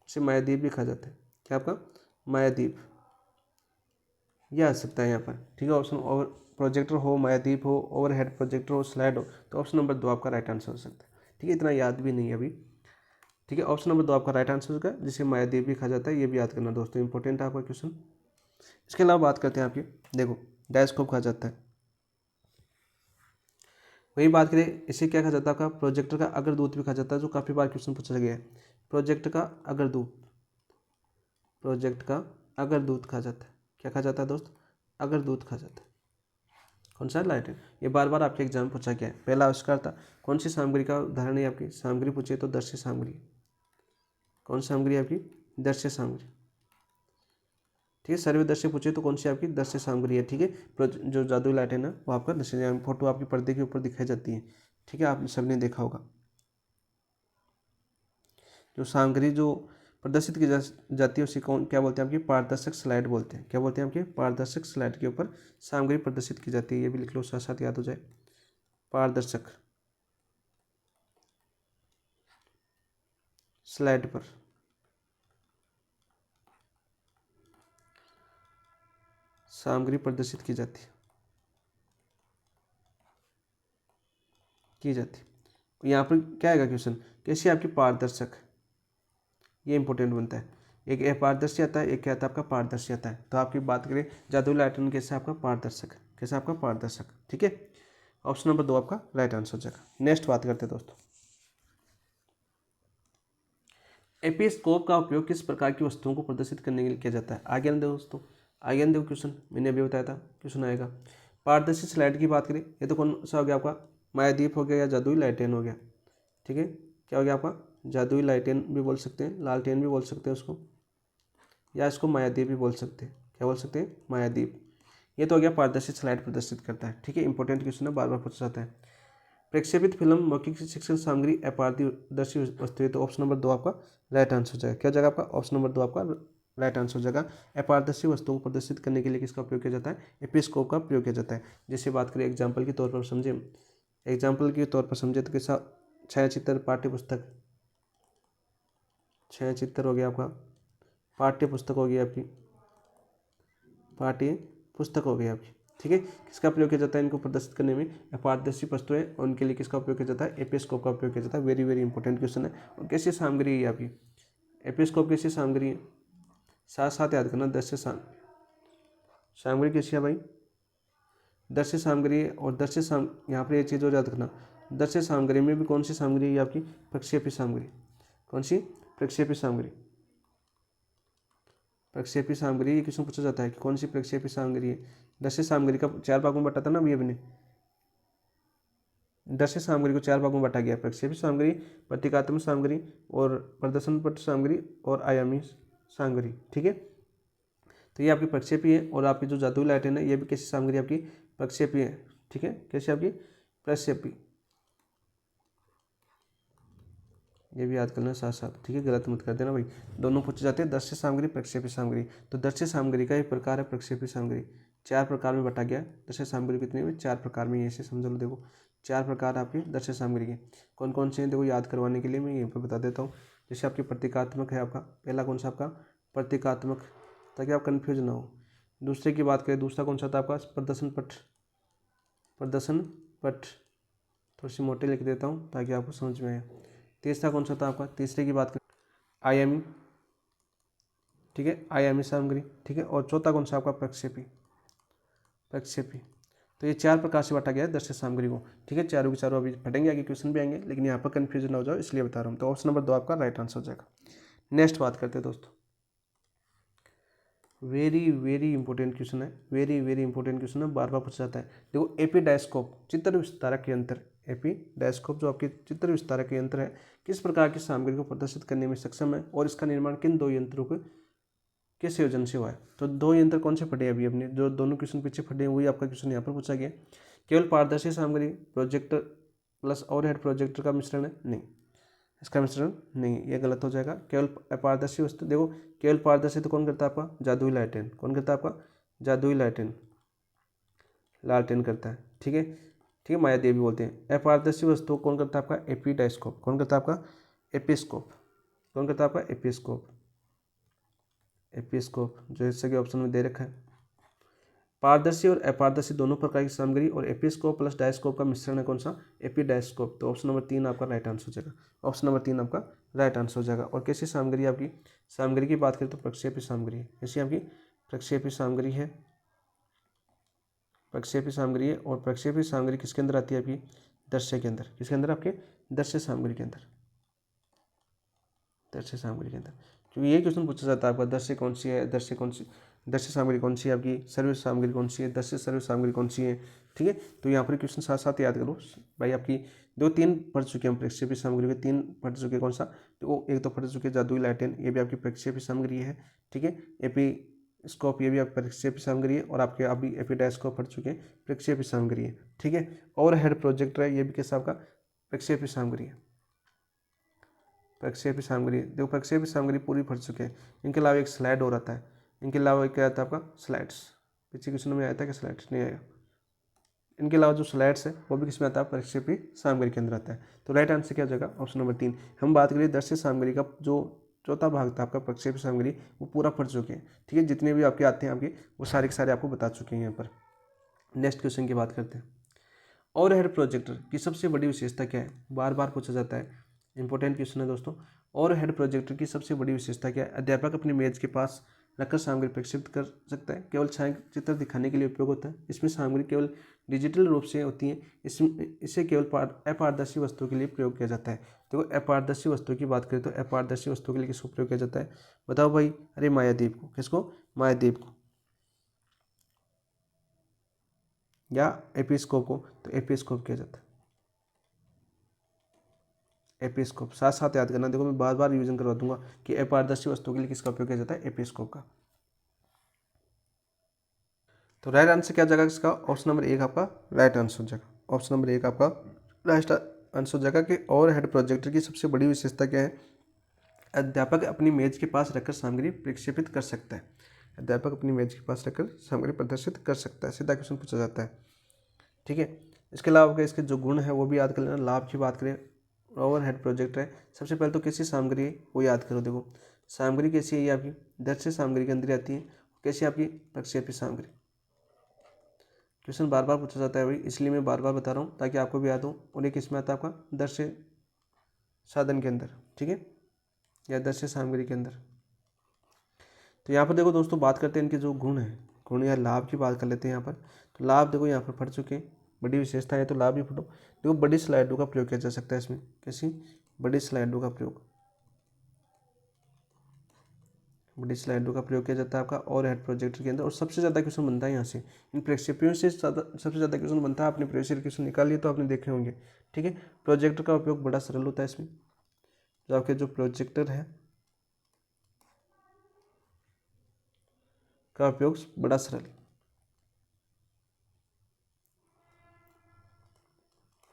इसे मायादीप भी कहा जाता है। क्या आपका? मायादीप, यह आ सकता है यहाँ पर। ठीक है, ऑप्शन ओवर प्रोजेक्टर हो, मायादीप हो, ओवरहेड प्रोजेक्टर हो, स्लाइड हो, तो ऑप्शन नंबर 2 आपका राइट आंसर हो सकता है। ठीक है, इतना याद भी नहीं है अभी। ठीक है, ऑप्शन नंबर 2 आपका राइट आंसर होगा, जिसे मायादीप भी कहा जाता है। ये भी याद करना दोस्तों, इंपॉर्टेंट है आपका क्वेश्चन। इसके अलावा बात करते हैं आपकी, देखो डायस्कोप कहा जाता है। वही बात करें, इसे क्या कहा जाता है? आपका प्रोजेक्टर का अग्रदूत भी कहा जाता है, जो काफ़ी बार क्वेश्चन पूछा गया है। प्रोजेक्ट का अग्रदूत, प्रोजेक्ट का अग्रदूत कहा जाता है। क्या कहा जाता है दोस्त? अग्रदूत कहा जाता है। कौन सा? लालटेन। ये बार बार आपके एग्जाम में पूछा गया है। पहला आविष्कार था, कौन सी सामग्री का उदाहरण है? आपकी सामग्री पूछे तो दृश्य सामग्री। कौन सी सामग्री आपकी? दृश्य सामग्री। ठीक है, सर्वदर्शी पूछे तो कौन सी आपकी? दृश्य सामग्री है। ठीक है, जो जादुई लालटेन है वो आपका दृश्य, फोटो आपकी पर्दे के ऊपर दिखाई जाती है। ठीक है, आप सबने देखा होगा। जो सामग्री जो प्रदर्शित की जाती है उसे कौन क्या बोलते हैं? आपकी पारदर्शक स्लाइड बोलते हैं। क्या बोलते हैं? आपके पारदर्शक स्लाइड के ऊपर सामग्री प्रदर्शित की जाती है। ये भी लिख लो, साथ साथ याद हो जाए। पारदर्शक स्लाइड पर सामग्री प्रदर्शित की जाती है, तो यहाँ पर क्या आएगा क्वेश्चन? कैसी आपकी? पारदर्शक। ये इंपॉर्टेंट बनता है। एक अपारदर्शी आता है, एक क्या आता है? आपका पारदर्शी आता है। तो आपकी बात करें जादुई लालटेन कैसे? आपका पारदर्शक। कैसे? आपका पारदर्शक। ठीक है, ऑप्शन नंबर 2 आपका राइट आंसर हो जाएगा। नेक्स्ट बात करते हैं दोस्तों, एपिस्कोप का उपयोग किस प्रकार की वस्तुओं को प्रदर्शित करने के लिए किया जाता है? आगे देखो दोस्तों, आगे देखो क्वेश्चन, मैंने अभी बताया था क्वेश्चन आएगा। पारदर्शी स्लाइड की बात करें, ये तो कौन सा हो गया? आपका मायादीप हो गया या जादुई लालटेन हो गया। ठीक है, क्या हो गया आपका? जादुई लालटेन भी बोल सकते हैं, लालटेन भी बोल सकते हैं उसको, या इसको मायादीप भी बोल सकते हैं। क्या बोल सकते हैं? मायादीप। ये तो हो गया पारदर्शी स्लाइड प्रदर्शित करता है। ठीक है, इंपॉर्टेंट क्वेश्चन है, बार बार पूछा जाता है। प्रक्षेपित फिल्म मौखिक शिक्षण सामग्री अपारदर्शी वस्तु है, तो ऑप्शन नंबर 2 आपका राइट आंसर हो जाएगा। क्या हो जाएगा आपका? ऑप्शन नंबर 2 आपका राइट आंसर हो जाएगा। अपारदर्शी वस्तुओं को प्रदर्शित करने के लिए किसका उपयोग किया जाता है? एपिस्कोप का प्रयोग किया जाता है। जैसे बात करें एग्जाम्पल के तौर पर समझे, एग्जाम्पल के तौर पर समझे तो कैसा, छायाचित्र पाठ्य पुस्तक, छायाचित्र हो गया आपका, पाठ्य पुस्तक हो गई आपकी, पाठ्य पुस्तक हो गई आपकी, ठीक है। किसका प्रयोग किया जाता है इनको प्रदर्शित करने में? अपारदर्शी वस्तुएं, और उनके लिए किसका उपयोग किया जाता है? एपिस्कोप का उपयोग किया जाता है। वेरी वेरी इंपॉर्टेंट क्वेश्चन है। और कैसी सामग्री है आपकी? एपिस्कोप कैसी सामग्री है? साथ साथ याद करना, दृश्य सामग्री कैसी है भाई? दृश्य सामग्री है। और यहाँ पर ये चीज़ और याद रखना, दृश्य सामग्री में भी कौन सी सामग्री है आपकी? प्रक्षेपी सामग्री। कौन सी? प्रक्षेपी सामग्री। प्रक्षेपी सामग्री, ये क्वेश्चन पूछा जाता है कि कौन सी प्रक्षेपी सामग्री है? दृश्य सामग्री का 4 भागों में बटा था ना अभी अपने, दृश्य सामग्री को 4 भागों में बांटा गया, प्रक्षेपी सामग्री, प्रतीकात्मक सामग्री, और प्रदर्शनपट सामग्री, और आयामी सामग्री, ठीक है। तो ये आपकी प्रक्षेपी है। और आपकी जो जादुई लाइटें है ये भी कैसी सामग्री आपकी? प्रक्षेपी है, ठीक है। कैसी आपकी? प्रक्षेपी, ये भी याद करना साथ साथ, ठीक है। गलत मत कर देना भाई, दोनों पूछे जाते हैं, दृश्य सामग्री, प्रक्षेपी सामग्री। तो दृश्य सामग्री का एक प्रकार है प्रक्षेपी सामग्री। 4 प्रकार में बटा गया दृश्य सामग्री, कितने में? 4 प्रकार में। ऐसे समझ लो, देखो 4 प्रकार आपके दृश्य सामग्री के। कौन कौन से हैं देखो, याद करवाने के लिए मैं यहीं पर बता देता हूँ। जैसे आपकी प्रतीकात्मक है आपका, पहला कौन सा आपका? प्रतीकात्मक, ताकि आप कन्फ्यूज ना हो। दूसरे की बात करें, दूसरा कौन सा था आपका? प्रदर्शन पट, प्रदर्शन पट, थोड़ी सी मोटे लिख देता हूँ ताकि आपको समझ में आए। तीसरा कौन सा था आपका? तीसरे की बात करें, आयामी, ठीक है, आयामी सामग्री, ठीक है। और चौथा कौन सा आपका? प्रक्षेपी, प्रक्षेपी। तो ये 4 प्रकार से बांटा गया है दृश्य सामग्री को, ठीक है। चारों के चारों अभी फटेंगे, आगे क्वेश्चन भी आएंगे, लेकिन यहाँ पर कन्फ्यूजन ना हो जाओ इसलिए बता रहा हूँ। तो ऑप्शन नंबर 2 आपका राइट आंसर हो जाएगा। नेक्स्ट बात करते हैं दोस्तों, वेरी वेरी इंपॉर्टेंट क्वेश्चन है, वेरी वेरी इंपॉर्टेंट क्वेश्चन है, बार बार पूछा जाता है। देखो, एपीडायस्कोप, चित्र विस्तारक यंत्र, एपीडायस्कोप जो आपके चित्र विस्तारक यंत्र है, किस प्रकार की सामग्री को प्रदर्शित करने में सक्षम है, और इसका निर्माण किन 2 यंत्रों के संयोजन से हुआ है? तो 2 यंत्र कौन से पढ़े अभी अपने, जो दोनों क्वेश्चन पीछे पढ़े हैं वही आपका क्वेश्चन यहाँ पर पूछा गया। केवल पारदर्शी सामग्री, प्रोजेक्टर प्लस ओवरहेड प्रोजेक्टर का मिश्रण है? नहीं, इसका मिश्रण नहीं, ये गलत हो जाएगा। केवल अपारदर्शी वस्तु, देखो केवल पारदर्शी तो कौन करता है आपका? जादुई लालटेन। कौन करता है आपका? जादुई लालटेन, लालटेन करता है, ठीक है, ठीक है, माया देवी बोलते हैं। अपारदर्शी वस्तु कौन करता है आपका? एपीडायस्कोप। कौन करता है आपका? एपिस्कोप। कौन करता है आपका? एपिस्कोप, एपिस्कोप, जैसे कि ऑप्शन में दे रखा है। पारदर्शी और अपारदर्शी दोनों प्रकार की सामग्री और एपिस्कोप प्लस डायस्कोप का मिश्रण है कौन सा? एपीडायस्कोप। तो ऑप्शन नंबर 3 आपका राइट आंसर हो जाएगा। ऑप्शन नंबर 3 आपका राइट आंसर हो जाएगा। और कैसी सामग्री आपकी? सामग्री की बात करें तो प्रक्षेपी सामग्री है। कैसी आपकी? प्रक्षेपी सामग्री है, प्रक्षेपी सामग्री है। और प्रक्षेपी सामग्री किसके अंदर आती है आपकी? दृश्य के अंदर। किसके अंदर? आपके दृश्य सामग्री के अंदर, दृश्य सामग्री के अंदर। क्योंकि ये क्वेश्चन पूछा जाता है आपका, दृश्य कौन सी है, दृश्य कौन सी, दृश्य सामग्री कौन सी है आपकी, सर्व सामग्री कौन सी है, दृश्य सर्व सामग्री कौन सी है, ठीक है। तो यहाँ पर क्वेश्चन साथ साथ याद करो भाई। आपकी 2-3 पढ़ चुके हैं प्रक्षेपी सामग्री के, 3 पढ़ चुके, कौन सा? तो एक तो पढ़ चुके जादुई लालटेन, ये भी आपकी प्रक्षेपी सामग्री है, ठीक है। एपीस्कोप, ये भी आपकी प्रक्षेपी सामग्री है। और आपके अभी एपीडायस्कोप पढ़ चुके हैं, प्रक्षेपी सामग्री है, ठीक है। ओवरहेड प्रोजेक्टर है, ये भी कैसा आपका? प्रक्षेपी सामग्री है, प्रक्षेपी सामग्री। देखो प्रक्षेपी सामग्री पूरी पढ़ चुके हैं। इनके अलावा एक स्लाइड और आता है, इनके अलावा क्या आता है आपका? स्लाइड्स। पीछे क्वेश्चन में आया था कि स्लाइड्स नहीं आएगा। इनके अलावा जो स्लाइड्स है वो भी किसमें आता है? प्रक्षेपी सामग्री के अंदर आता है। तो राइट आंसर क्या हो जाएगा? Option number 3। हम बात करें दृश्य सामग्री का, जो चौथा भाग था आपका प्रक्षेपी सामग्री, वो पूरा पढ़ चुके हैं, ठीक है। जितने भी आपके आते हैं आपके, वो सारे के सारे आपको बता चुके हैं यहाँ पर। नेक्स्ट क्वेश्चन की बात करते हैं। ओवरहेड प्रोजेक्टर की सबसे बड़ी विशेषता क्या है? बार बार पूछा जाता है, इंपॉर्टेंट क्वेश्चन है दोस्तों। ओवरहेड प्रोजेक्टर की सबसे बड़ी विशेषता क्या है? अध्यापक अपनी मेज के पास रखकर सामग्री प्रक्षेपित कर सकता है, केवल छायाचित्र दिखाने के लिए उपयोग होता है, इसमें सामग्री केवल डिजिटल रूप से होती है, इसे केवल अपारदर्शी वस्तु के लिए प्रयोग किया जाता है। तो अपारदर्शी वस्तु की बात करें तो अपारदर्शी वस्तु के लिए किसको प्रयोग किया जाता है? बताओ भाई। अरे मायादीप को। किसको? मायादीप को, या एपिस्कोप को? तो एपिस्कोप किया जाता है, एपिस्कोप। साथ साथ याद करना, देखो मैं बार बार रिवीजन करवा दूंगा कि अपारदर्शी वस्तु के लिए किसका उपयोग किया जाता है? एपिस्कोप का। तो राइट आंसर क्या जाएगा इसका? ऑप्शन नंबर 1 आपका राइट आंसर हो जाएगा। ऑप्शन नंबर 1 आपका राइट आंसर हो जाएगा कि ओवरहेड प्रोजेक्टर की सबसे बड़ी विशेषता क्या है? अध्यापक अपनी मेज के पास रखकर सामग्री प्रक्षेपित कर सकता है। अध्यापक अपनी मेज के पास रखकर सामग्री प्रदर्शित कर सकता है, सीधा क्वेश्चन पूछा जाता है। ठीक है, इसके अलावा इसके जो गुण है वो भी याद कर लेना। लाभ की बात करें, ओवरहेड प्रोजेक्ट है, सबसे पहले तो कैसी सामग्री है वो याद करो। देखो सामग्री कैसी है, ये आपकी दृश्य सामग्री के अंदर आती है। कैसी आपकी प्रक्षेपित सामग्री। क्वेश्चन बार बार पूछा जाता है भाई, इसलिए मैं बार बार बता रहा हूँ ताकि आपको भी याद हो। और ये किस में आता है आपका, दृश्य साधन के अंदर, ठीक है, या दृश्य सामग्री के अंदर। तो यहाँ पर देखो दोस्तों, बात करते हैं इनके जो गुण है, गुण या लाभ की बात कर लेते हैं यहाँ पर। तो लाभ देखो यहाँ पर पढ़ चुके हैं, बड़ी विशेषता है तो लाभ भी पढ़ो। देखो बड़ी स्लाइडों का प्रयोग किया जा सकता है इसमें। कैसी, बड़ी स्लाइडों का प्रयोग, बड़ी स्लाइडों का प्रयोग किया जाता है आपका ओवरहेड प्रोजेक्टर के अंदर। और सबसे ज़्यादा क्वेश्चन बनता है यहाँ से, इन प्रक्षेपियों से सबसे ज़्यादा क्वेश्चन बनता है। आपने प्रीवियस ईयर क्वेश्चन निकालिए तो आपने देखे होंगे। ठीक है, प्रोजेक्टर का उपयोग बड़ा सरल होता है इसमें। जो आपके जो प्रोजेक्टर है का उपयोग बड़ा सरल,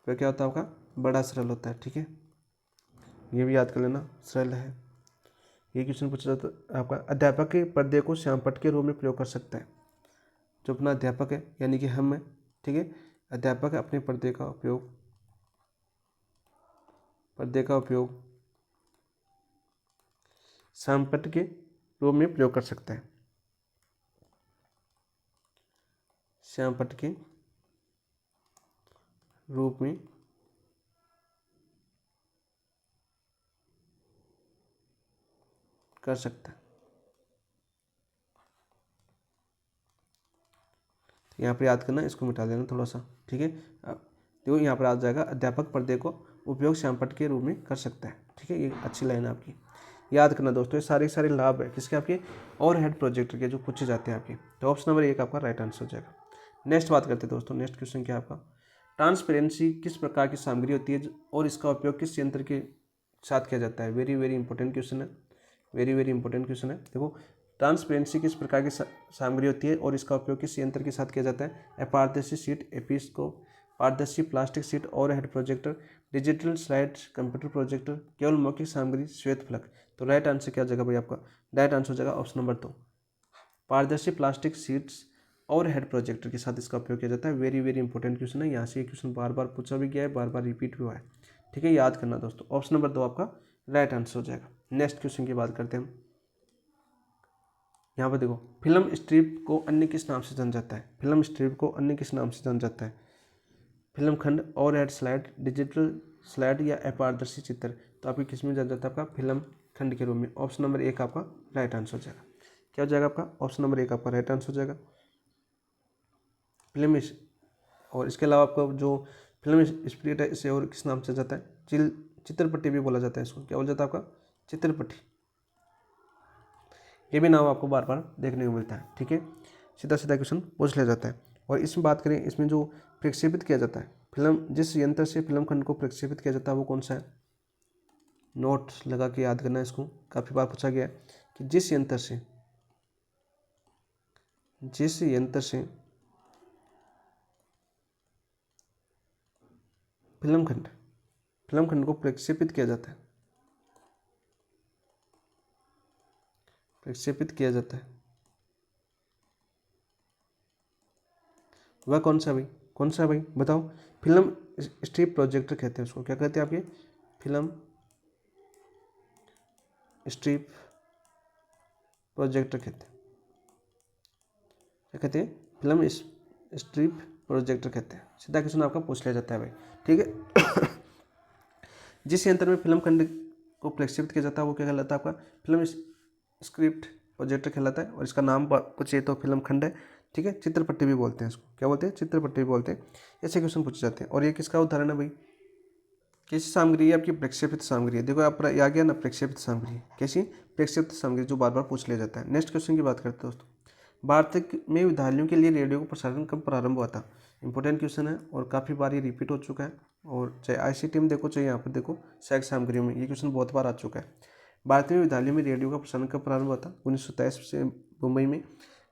तो क्या होता है आपका, बड़ा सरल होता है। ठीक है, ये भी याद कर लेना, सरल है। ये क्वेश्चन पूछा जाता है आपका, अध्यापक के पर्दे को श्यामपट्ट के रूप में प्रयोग कर सकता है। जो अपना अध्यापक है यानी कि हम है, ठीक है, अध्यापक अपने पर्दे का उपयोग श्यामपट्ट के रूप में प्रयोग कर सकता है। श्यामपट्ट के रूप में कर सकता है। तो यहाँ पर याद करना, इसको मिटा देना थोड़ा सा। ठीक है, देखो यहाँ पर आ जाएगा, अध्यापक पर्दे को उपयोग श्यामपट्ट के रूप में कर सकता है। ठीक है, ये अच्छी लाइन है आपकी, याद करना दोस्तों। ये सारे लाभ है किसके, आपके ओवरहेड प्रोजेक्टर के, जो पूछे जाते हैं आपके। तो ऑप्शन नंबर 1 आपका राइट आंसर हो जाएगा। नेक्स्ट बात करते हैं दोस्तों, नेक्स्ट क्वेश्चन क्या है आपका, ट्रांसपेरेंसी किस प्रकार की सामग्री होती है और इसका उपयोग किस यंत्र के साथ किया जाता है। वेरी वेरी इंपॉर्टेंट क्वेश्चन है, वेरी वेरी इंपॉर्टेंट क्वेश्चन है। देखो ट्रांसपेरेंसी किस प्रकार की सामग्री होती है और इसका उपयोग किस यंत्र के साथ किया जाता है। अपारदर्शी शीट, एपिस्कोप, पारदर्शी plastic sheet, overhead projector, digital slide, computer projector, केवल मौखिक सामग्री, श्वेत फलक। तो राइट आंसर क्या हो जाएगा भाई आपका, राइट आंसर हो जाएगा ऑप्शन नंबर 2, पारदर्शी प्लास्टिक शीट्स और हेड प्रोजेक्टर के साथ इसका उपयोग किया जाता है। वेरी वेरी इंपॉर्टेंट क्वेश्चन है, यहाँ से ये क्वेश्चन बार बार पूछा भी गया है, बार बार रिपीट भी हुआ है। ठीक है, याद करना दोस्तों, ऑप्शन नंबर 2 आपका राइट आंसर हो जाएगा। नेक्स्ट क्वेश्चन की बात करते हैं हम। यहाँ पर देखो, फिल्म स्ट्रिप को अन्य किस नाम से जाना जाता है। फिल्म स्ट्रिप को अन्य किस नाम से जाना जाता है। फिल्म खंड, ओवरहेड स्लाइड, डिजिटल स्लाइड या अपारदर्शी चित्र। तो आपकी किस में जाना जाता है, आपका फिल्म खंड के रूप में। ऑप्शन नंबर 1 आपका राइट आंसर हो जाएगा। क्या हो जाएगा आपका, ऑप्शन नंबर 1 आपका राइट आंसर हो जाएगा। फिल्म और इसके अलावा आपका जो फिल्म स्प्लिट है, इसे और किस नाम से जाता है, चित्रपट्टी भी बोला जाता है इसको। क्या बोला जाता है आपका, चित्रपट्टी। ये भी नाम आपको बार बार देखने को मिलता है। ठीक है, सीधा सीधा क्वेश्चन पूछ लिया जाता है। और इसमें बात करें, इसमें जो प्रक्षेपित किया जाता है फिल्म, जिस यंत्र से फिल्म खंड को प्रक्षेपित किया जाता है वो कौन सा है। नोट्स लगा के याद करना, इसको काफ़ी बार पूछा गया है कि जिस यंत्र से फिल्म खंड को प्रक्षेपित किया जाता है, वह कौन सा भाई बताओ। फिल्म स्ट्रिप प्रोजेक्टर कहते हैं उसको। क्या कहते हैं आपके, फिल्म स्ट्रिप प्रोजेक्टर कहते हैं। क्या कहते हैं, फिल्म स्ट्रिप प्रोजेक्टर कहते हैं। सीधा क्वेश्चन आपका पूछ लिया जाता है भाई। ठीक है जिस यंत्र में फिल्म खंड को प्रक्षेपित किया जाता है वो क्या कहलाता है, आपका फिल्म स्क्रिप्ट प्रोजेक्टर कहलाता है। और इसका नाम कुछ ये तो फिल्म खंड है। ठीक है, चित्रपट्टी भी बोलते हैं इसको। क्या बोलते हैं, चित्रपट्टी भी बोलते हैं। ऐसे क्वेश्चन पूछे जाते हैं। और ये किसका उदाहरण है भाई, कैसी सामग्री है आपकी, प्रक्षेपित सामग्री है। देखो आप आ गया ना, प्रक्षेपित सामग्री। कैसी, प्रक्षेपित सामग्री, जो बार बार पूछ लिया जाता है। नेक्स्ट क्वेश्चन की बात करते हैं दोस्तों, भारत में विद्यालयों के लिए रेडियो का प्रसारण कब प्रारंभ हुआ था। इंपॉर्टेंट क्वेश्चन है और काफ़ी बार ये रिपीट हो चुका है। और चाहे ICT में देखो, चाहे यहाँ पर देखो सैक सामग्रियों में, ये क्वेश्चन बहुत बार आ चुका है। भारत में विद्यालयों में रेडियो का प्रसारण कब प्रारंभ हुआ था। 1927 से मुंबई में,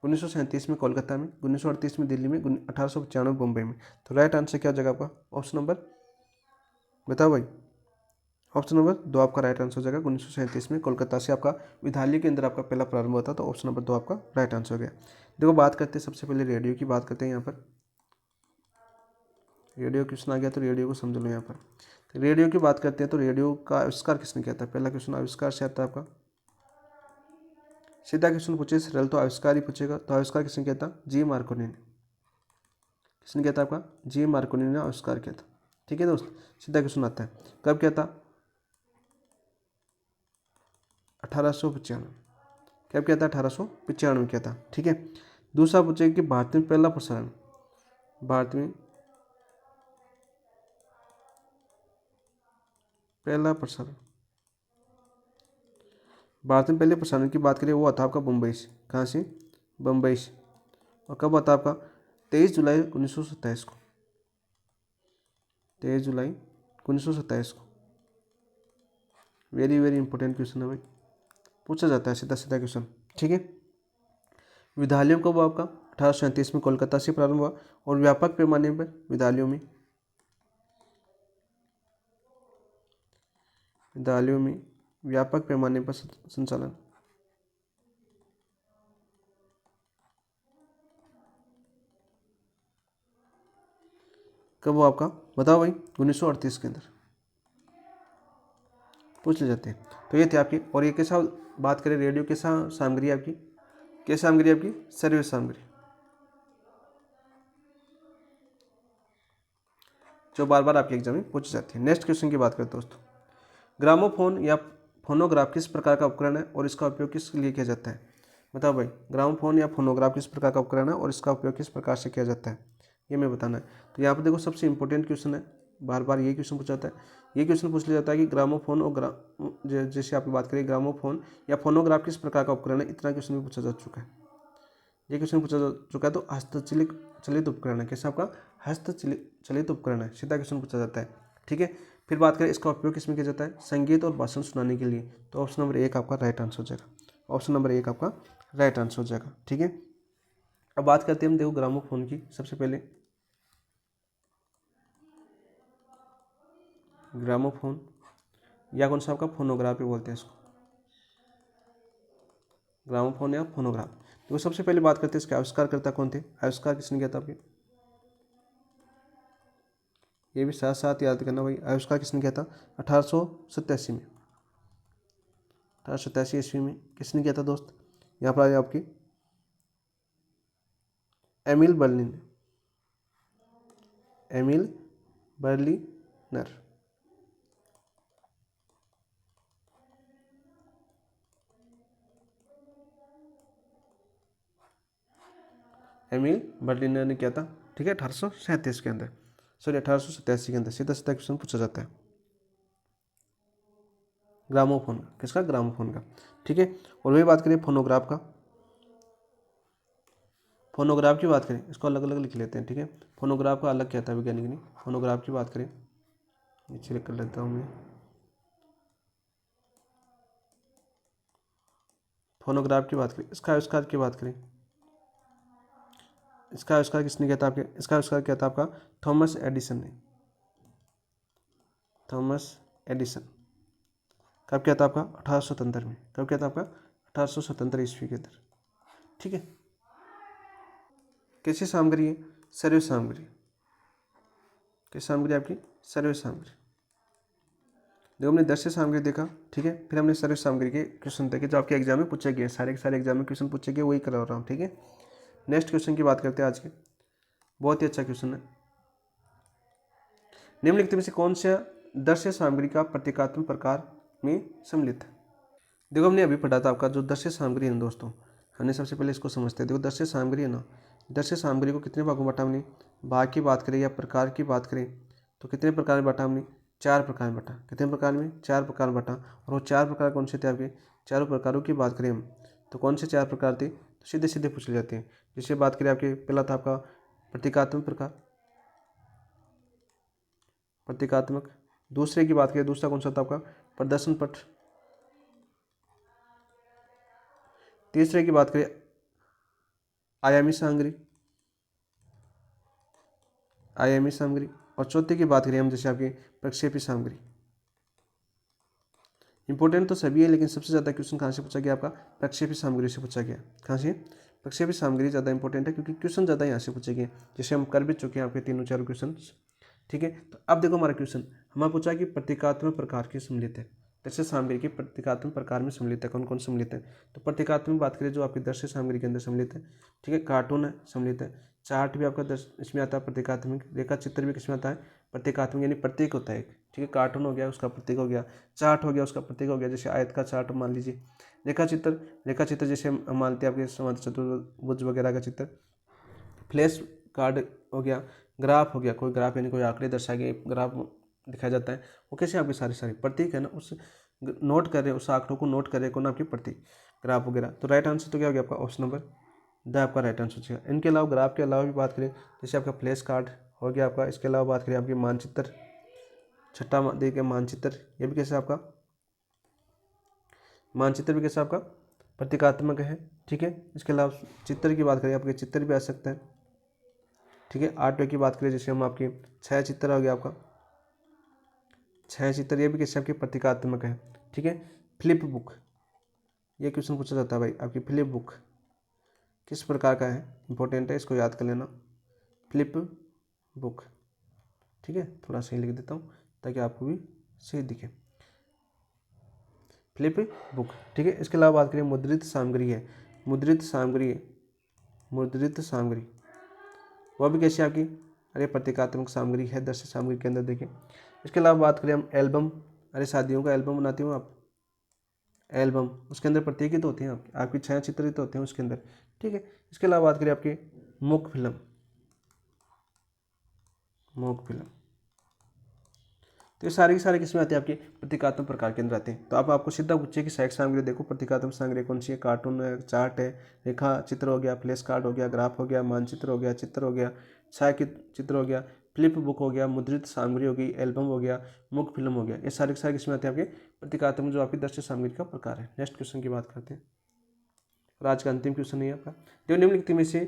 1937 में कोलकाता में, 1938 में दिल्ली में, 1895 मुंबई में। तो राइट आंसर क्या हो जाएगा आपका, ऑप्शन नंबर, बताओ भाई, ऑप्शन नंबर 2 आपका राइट आंसर हो जाएगा। 1937 में कोलकाता से आपका विद्यालय के अंदर आपका पहला प्रारंभ हुआ था, तो ऑप्शन नंबर 2 आपका राइट आंसर हो गया। देखो बात करते हैं सबसे पहले रेडियो की बात करते हैं। यहाँ पर रेडियो क्वेश्चन आ गया, तो रेडियो को समझ लो। यहाँ पर तो रेडियो की बात करते हैं, तो रेडियो का आविष्कार किसने किया था? पहला क्वेश्चन आविष्कार से आता है आपका। सीधा क्वेश्चन पूछे सरल तो आविष्कार ही पूछेगा, तो आविष्कार किसने किया था? जी मार्कोनी ने। किसने किया था आपका? जी मार्कोनी ने आविष्कार किया था। ठीक है दोस्त, सीधा क्वेश्चन आता है। कब किया था? 1895। कब किया था? 1895 में किया था। ठीक है। दूसरा पूछेगा कि भारत में पहला प्रसारण, भारत में पहला प्रसारण, भारत में पहले प्रसारण की बात करें, वो आता आपका मुंबई से। कहाँ से? बम्बई से। और कब आता आपका? 23 जुलाई 1927 को। 23 जुलाई 1927 को। वेरी वेरी इंपॉर्टेंट क्वेश्चन है भाई, पूछा जाता है सीधा सीधा क्वेश्चन। ठीक है। विद्यालयों कब आपका? 1837 में कोलकाता से प्रारंभ हुआ, और व्यापक पैमाने पर विद्यालयों में व्यापक पैमाने पर संचालन कब हुआ आपका? बताओ भाई। 1938 के अंदर पूछ ले जाते हैं। तो ये थे आपकी। और ये कैसा बात करें, रेडियो कैसा सामग्री है आपकी? कैसा सामग्री आपकी? सर्व सामग्री, जो बार बार आपके एग्जाम में पूछी जाती है। नेक्स्ट क्वेश्चन की बात करते हैं दोस्तों। ग्रामोफोन या फोनोग्राफ किस प्रकार का उपकरण है और इसका उपयोग किस लिए किया जाता है? बताओ भाई, ग्रामोफोन या फोनोग्राफ किस प्रकार का उपकरण है और इसका उपयोग किस प्रकार से किया जाता है, ये मैं बताना है। तो यहाँ पर देखो सबसे इंपॉर्टेंट क्वेश्चन है, बार बार ये क्वेश्चन पूछा जाता है। ये क्वेश्चन पूछ लिया जाता है कि ग्रामोफोन और जैसे आप बात करें ग्रामोफोन या फोनोग्राफ किस प्रकार का उपकरण है, इतना क्वेश्चन भी पूछा जा चुका है। ये क्वेश्चन पूछा जा चुका है। तो हस्तचलित चलित उपकरण है। कैसा आपका? हस्तचलित उपकरण है, सीधा क्वेश्चन पूछा जाता है। ठीक है। फिर बात करें इसका उपयोग किसमें किया जाता है? संगीत और भाषण सुनाने के लिए। तो ऑप्शन नंबर 1 आपका राइट आंसर हो जाएगा। ऑप्शन नंबर 1 आपका राइट आंसर हो जाएगा। ठीक है। अब बात करते हैं हम देखो ग्रामोफोन की। सबसे पहले ग्रामोफोन या कौन सा आपका फोनोग्राफ भी बोलते हैं इसको, ग्रामोफोन या फोनोग्राफ। तो सबसे पहले बात करते हैं इसके आविष्कारकर्ता कौन थे? आविष्कार किसने किया था आपके? ये भी साथ साथ याद करना भाई, आविष्कार किसने किया था? 1887 में। 1887 ईस्वी में किसने किया था दोस्त? यहाँ पर आ आपकी Emil Berlin, Emil Berliner. Emil Berliner ने किया था। ठीक है। 1837 के अंदर, सॉरी 1887 के अंदर। सीधा सीधा क्वेश्चन पूछा जाता है ग्रामोफोन का। किसका? ग्रामोफोन का। ठीक है। और वही बात करें फोनोग्राफ का, फोनोग्राफ की बात करें, इसको अलग अलग लिख लेते हैं। ठीक है। फोनोग्राफ का अलग क्या था वैज्ञानिक ने? फोनोग्राफ की बात करें, नीचे लिख कर लेता हूँ मैं। फोनोग्राफ की बात करें, इसका आविष्कार की बात करें, इसका आविष्कार किसने किया था आपके? इसका आविष्कार किया था आपका थॉमस एडिसन ने। Thomas Edison. कब किया था आपका? 1877 में। कब किया था आपका? 1877 ईस्वी के अंदर। ठीक है। कैसी सामग्री है? सर्व सामग्री। किस सामग्री आपकी? सर्व सामग्री। देखो हमने दृश्य सामग्री देखा। ठीक है। फिर हमने सर्व सामग्री के क्वेश्चन देखे जो आपके एग्जाम में पूछे गए, सारे के सारे एग्जाम में क्वेश्चन पूछे गए, वही करा रहा हूँ। ठीक है। नेक्स्ट क्वेश्चन की बात करते हैं आज के। बहुत ही अच्छा क्वेश्चन है। निम्नलिखित में से कौन सा दृश्य सामग्री का प्रतीकात्मक प्रकार में सम्मिलित है? देखो हमने अभी पढ़ा था आपका जो दृश्य सामग्री है ना दोस्तों, हमने सबसे पहले इसको समझते हैं। देखो दृश्य सामग्री है ना, दृश्य सामग्री को कितने भागों में बांटा हमने? भाग की बात करें या प्रकार की बात करें तो कितने प्रकार में बांटा हमने? 4 प्रकार में बांटा। कितने प्रकार में? 4 प्रकार में बांटा। और वो 4 प्रकार कौन से थे आपके? चारों प्रकारों की बात करें हम तो कौन से 4 प्रकार थे? तो सीधे सीधे पूछ ले जाते हैं। जैसे बात करें आपके, पहला था आपका प्रतीकात्मक प्रकार, प्रतीकात्मक। दूसरे की बात करें, दूसरा कौन सा था आपका? प्रदर्शन पट। तीसरे की बात करें आयामी सामग्री, आयामी सामग्री। और चौथे की बात करें हम जैसे आपकी प्रक्षेपी सामग्री। इंपॉर्टेंट तो सभी है, लेकिन सबसे ज़्यादा क्वेश्चन कहाँ से पूछा गया आपका, प्रक्षेपी सामग्री से पूछा गया। कहाँ से? प्रक्षेपी सामग्री ज़्यादा इंपॉर्टेंट है, क्योंकि क्वेश्चन ज़्यादा यहाँ से पूछे गए, जैसे हम कर भी चुके हैं आपके 3-4 क्वेश्चन। ठीक है, तो अब देखो हमारा क्वेश्चन, हमारा पूछा कि प्रतीकात्मक प्रकार की सम्मिलित है, दृश्य सामग्री के प्रतीकात्मक प्रकार में सम्मिलित है, कौन कौन सम्मिलित है। तो प्रतीकात्मक बात करें जो आपकी दृश्य सामग्री के अंदर सम्मिलित है, ठीक है, कार्टून है सम्मिलित है, चार्ट भी आपका इसमें आता है प्रतीकात्मक, रेखा चित्र भी किसमें आता है, प्रतीकात्मक, यानी प्रतीक होता है एक। ठीक है, कार्टून हो गया उसका प्रतीक हो गया, चार्ट हो गया उसका प्रतीक हो गया, जैसे आयत का चार्ट मान लीजिए। रेखा चित्र जैसे हम मानते हैं आपके समांतर चतुर्भुज वगैरह का चित्र। फ्लैश कार्ड हो गया, ग्राफ हो गया, कोई ग्राफ यानी कोई आंकड़े दर्शाए गए ग्राफ दिखाया जाता है, वो कैसे आपके सारे प्रतीक है ना, उस नोट कर रहे हैं, उस आंकड़ों को नोट कर रहे हैं, कौन आपकी प्रतीक, ग्राफ वगैरह। तो राइट आंसर तो क्या हो गया आपका, ऑप्शन नंबर द आपका राइट आंसर हो जाएगा। इनके अलावा ग्राफ के अलावा भी बात करें, जैसे आपका फ्लैश कार्ड हो गया आपका, इसके अलावा बात करें आपकी मानचित्र, छठा देखिए मानचित्र, ये भी कैसे आपका मानचित्र भी कैसे आपका प्रतीकात्मक है। ठीक है, इसके अलावा चित्र की बात करें, आपके चित्र भी आ सकता है। ठीक है, आर्ट की बात करें, जैसे हम आपके छायाचित्र हो गया आपका छायाचित्र, ये भी कैसे आपकी प्रतीकात्मक है। ठीक है, फ्लिप बुक, ये क्वेश्चन पूछा जाता है भाई, आपकी फ्लिप बुक किस प्रकार का है, इंपॉर्टेंट है, इसको याद कर लेना, फ्लिप बुक। ठीक है, थोड़ा सही लिख देता हूँ ताकि आपको भी सही दिखे, फ्लिप बुक। ठीक है, इसके अलावा बात करें मुद्रित सामग्री है, मुद्रित सामग्री, मुद्रित सामग्री वह भी कैसी आपकी, अरे प्रतीकात्मक सामग्री है दृश्य सामग्री के अंदर, देखिए। इसके अलावा बात करें हम एल्बम, अरे शादियों का एल्बम बनाती हूँ आप, एल्बम, उसके अंदर प्रतीक ही तो होते हैं आपकी छायाचित्र ही तो होते हैं उसके अंदर। ठीक है, इसके अलावा बात करें आपकी मूक फिल्म, मूक फिल्म, तो ये सारे के सारे किसमें आते हैं, आपके प्रतीकात्मक प्रकार के अंदर आते हैं। तो अब आपको सीधा पूछे कि सहायक सामग्री देखो, प्रतीकात्मक सामग्री कौन सी है, कार्टून है, चार्ट है, रेखा चित्र हो गया, फ्लैश कार्ड हो गया, ग्राफ हो गया, मानचित्र हो गया, चित्र हो गया, छाया चित्र हो गया, फ्लिप बुक हो गया, मुद्रित सामग्री हो गई, एल्बम हो गया, मूक फिल्म हो गया, ये सारे के सारे किसमें आते हैं, आपके प्रतीकात्मक जो आपकी दृश्य सामग्री का प्रकार है। नेक्स्ट क्वेश्चन की बात करते हैं, और आज का अंतिम क्वेश्चन है आपका, जो निम्नलिखित में से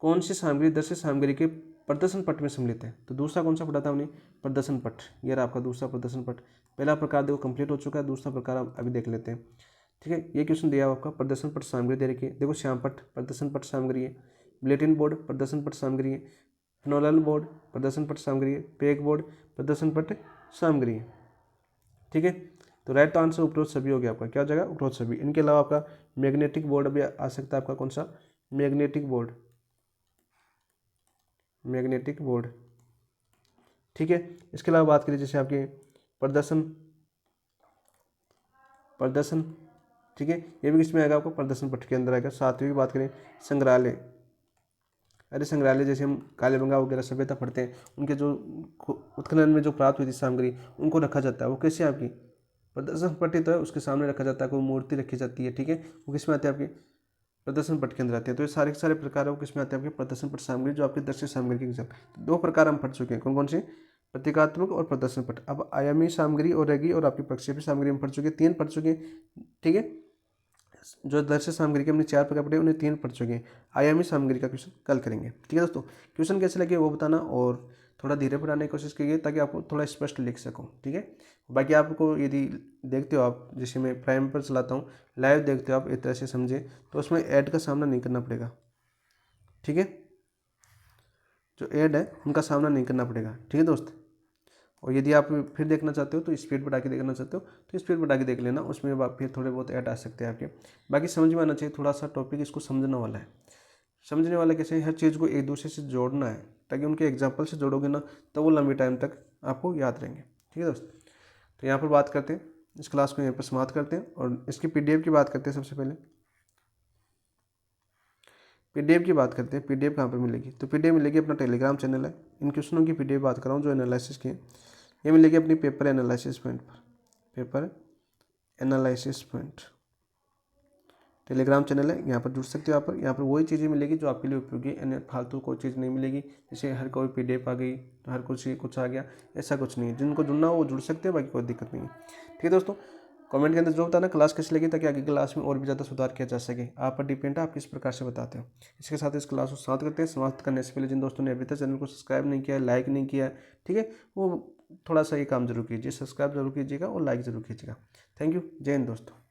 कौन सी सामग्री दृश्य सामग्री के प्रदर्शन पट में सम्मिलित है। तो दूसरा कौन सा पढ़ा था हमने, प्रदर्शन पट, ये रहा आपका दूसरा प्रदर्शन पट। पहला प्रकार देखो कंप्लीट हो चुका है, दूसरा प्रकार आप अभी देख लेते हैं। ठीक है, ये क्वेश्चन दिया हुआ आपका, प्रदर्शन पट सामग्री दे रखी है, देखो श्याम पट प्रदर्शन पट सामग्री है, बुलेटिन बोर्ड प्रदर्शन पट सामग्री है, फिनोलन बोर्ड प्रदर्शन पट सामग्री है, पेग बोर्ड प्रदर्शन पट सामग्री है। ठीक है, तो राइट आंसर उपरोक्त सभी हो गया आपका, क्या हो जाएगा, उपरोक्त सभी। इनके अलावा आपका मैग्नेटिक बोर्ड भी आ सकता है, आपका कौन सा, मैग्नेटिक बोर्ड, मैग्नेटिक बोर्ड। ठीक है, इसके अलावा बात करें जैसे आपके प्रदर्शन, प्रदर्शन, ठीक है, ये भी किसमें आएगा, आपको प्रदर्शन पट के अंदर आएगा। सातवीं की बात करें संग्रहालय, अरे संग्रहालय जैसे हम कालीबंगा वगैरह सभ्यता पढ़ते हैं, उनके जो उत्खनन में जो प्राप्त हुई थी सामग्री, उनको रखा जाता है, वो कैसे आपकी प्रदर्शन पट्टी तो है, उसके सामने रखा जाता है, कोई मूर्ति रखी जाती है। ठीक है, वो किसमें आते हैं, आपके प्रदर्शन पट के अंदर आते हैं। तो ये सारे के सारे प्रकार है वो किसमें आते हैं, आपके प्रदर्शन पट सामग्री, जो आपके दृश्य सामग्री के एग्जाम। तो दो प्रकार हम पढ़ चुके हैं, कौन कौन से, प्रतीकात्मक और प्रदर्शन पट। अब आयामी सामग्री और रहेगी, और आपकी प्रक्षेपी सामग्री हम पढ़ चुके हैं, 3 पढ़ चुके हैं। ठीक है, जो दृश्य सामग्री के हमने 4 प्रकार पढ़े, उन्हें 3 पढ़ चुके हैं। आयामी सामग्री का क्वेश्चन कल करेंगे। ठीक है दोस्तों, क्वेश्चन कैसे लगे वो बताना, और थोड़ा धीरे पढ़ाने की कोशिश कीजिए ताकि आपको थोड़ा स्पष्ट लिख सकूँ। ठीक है, बाकी आपको यदि देखते हो आप, जैसे मैं प्राइम पर चलाता हूँ, लाइव देखते हो आप, एक तरह से समझे, तो उसमें ऐड का सामना नहीं करना पड़ेगा। ठीक है, जो ऐड है उनका सामना नहीं करना पड़ेगा। ठीक है दोस्त, और यदि आप फिर देखना चाहते हो तो स्पीड बढ़ा के देखना चाहते हो तो स्पीड बढ़ा के देख लेना, उसमें फिर थोड़े बहुत ऐड आ सकते हैं आपके। बाकी समझ में आना चाहिए, थोड़ा सा टॉपिक इसको समझने वाला है। समझने वाला कैसे, हर चीज़ को एक दूसरे से जोड़ना है, ताकि उनके एग्जाम्पल से जोड़ोगे ना, तो वो लंबे टाइम तक आपको याद रहेंगे। ठीक है दोस्त, तो यहाँ पर बात करते हैं, इस क्लास को यहाँ पर समाप्त करते हैं, और इसकी PDF की बात करते हैं। सबसे पहले PDF की बात करते हैं, PDF कहाँ पर मिलेगी, तो PDF मिलेगी अपना टेलीग्राम चैनल है। इन क्वेश्चनों की PDF बात कर रहा हूँ जो एनालिसिस की है, ये मिलेगी अपनी पेपर एनालिसिस पॉइंट पर, paper analysis point Telegram channel है, यहाँ पर जुड़ सकते हो। यहाँ पर वही चीज़ें मिलेगी जो आपके लिए उपयोगी है, अन्य फालतू कोई चीज़ नहीं मिलेगी। जैसे हर कोई PDF आ गई तो हर कुछ आ गया, ऐसा कुछ नहीं है। जिनको जुड़ना हो वो जुड़ सकते हैं, बाकी कोई दिक्कत नहीं है। ठीक है दोस्तों, कमेंट के अंदर जो बताना क्लास कैसी लगी, ताकि आगे क्लास में और भी ज़्यादा सुधार किया जा सके। आप पर डिपेंड है, आप किस प्रकार से बताते हो। इसके साथ इस क्लास को समाप्त करते हैं। समाप्त करने से पहले जिन दोस्तों ने अभी तक चैनल को सब्सक्राइब नहीं किया, लाइक नहीं किया, ठीक है, वो थोड़ा सा ये काम जरूर कीजिए, सब्सक्राइब जरूर कीजिएगा और लाइक जरूर कीजिएगा। Thank you. जय हिंद दोस्तों।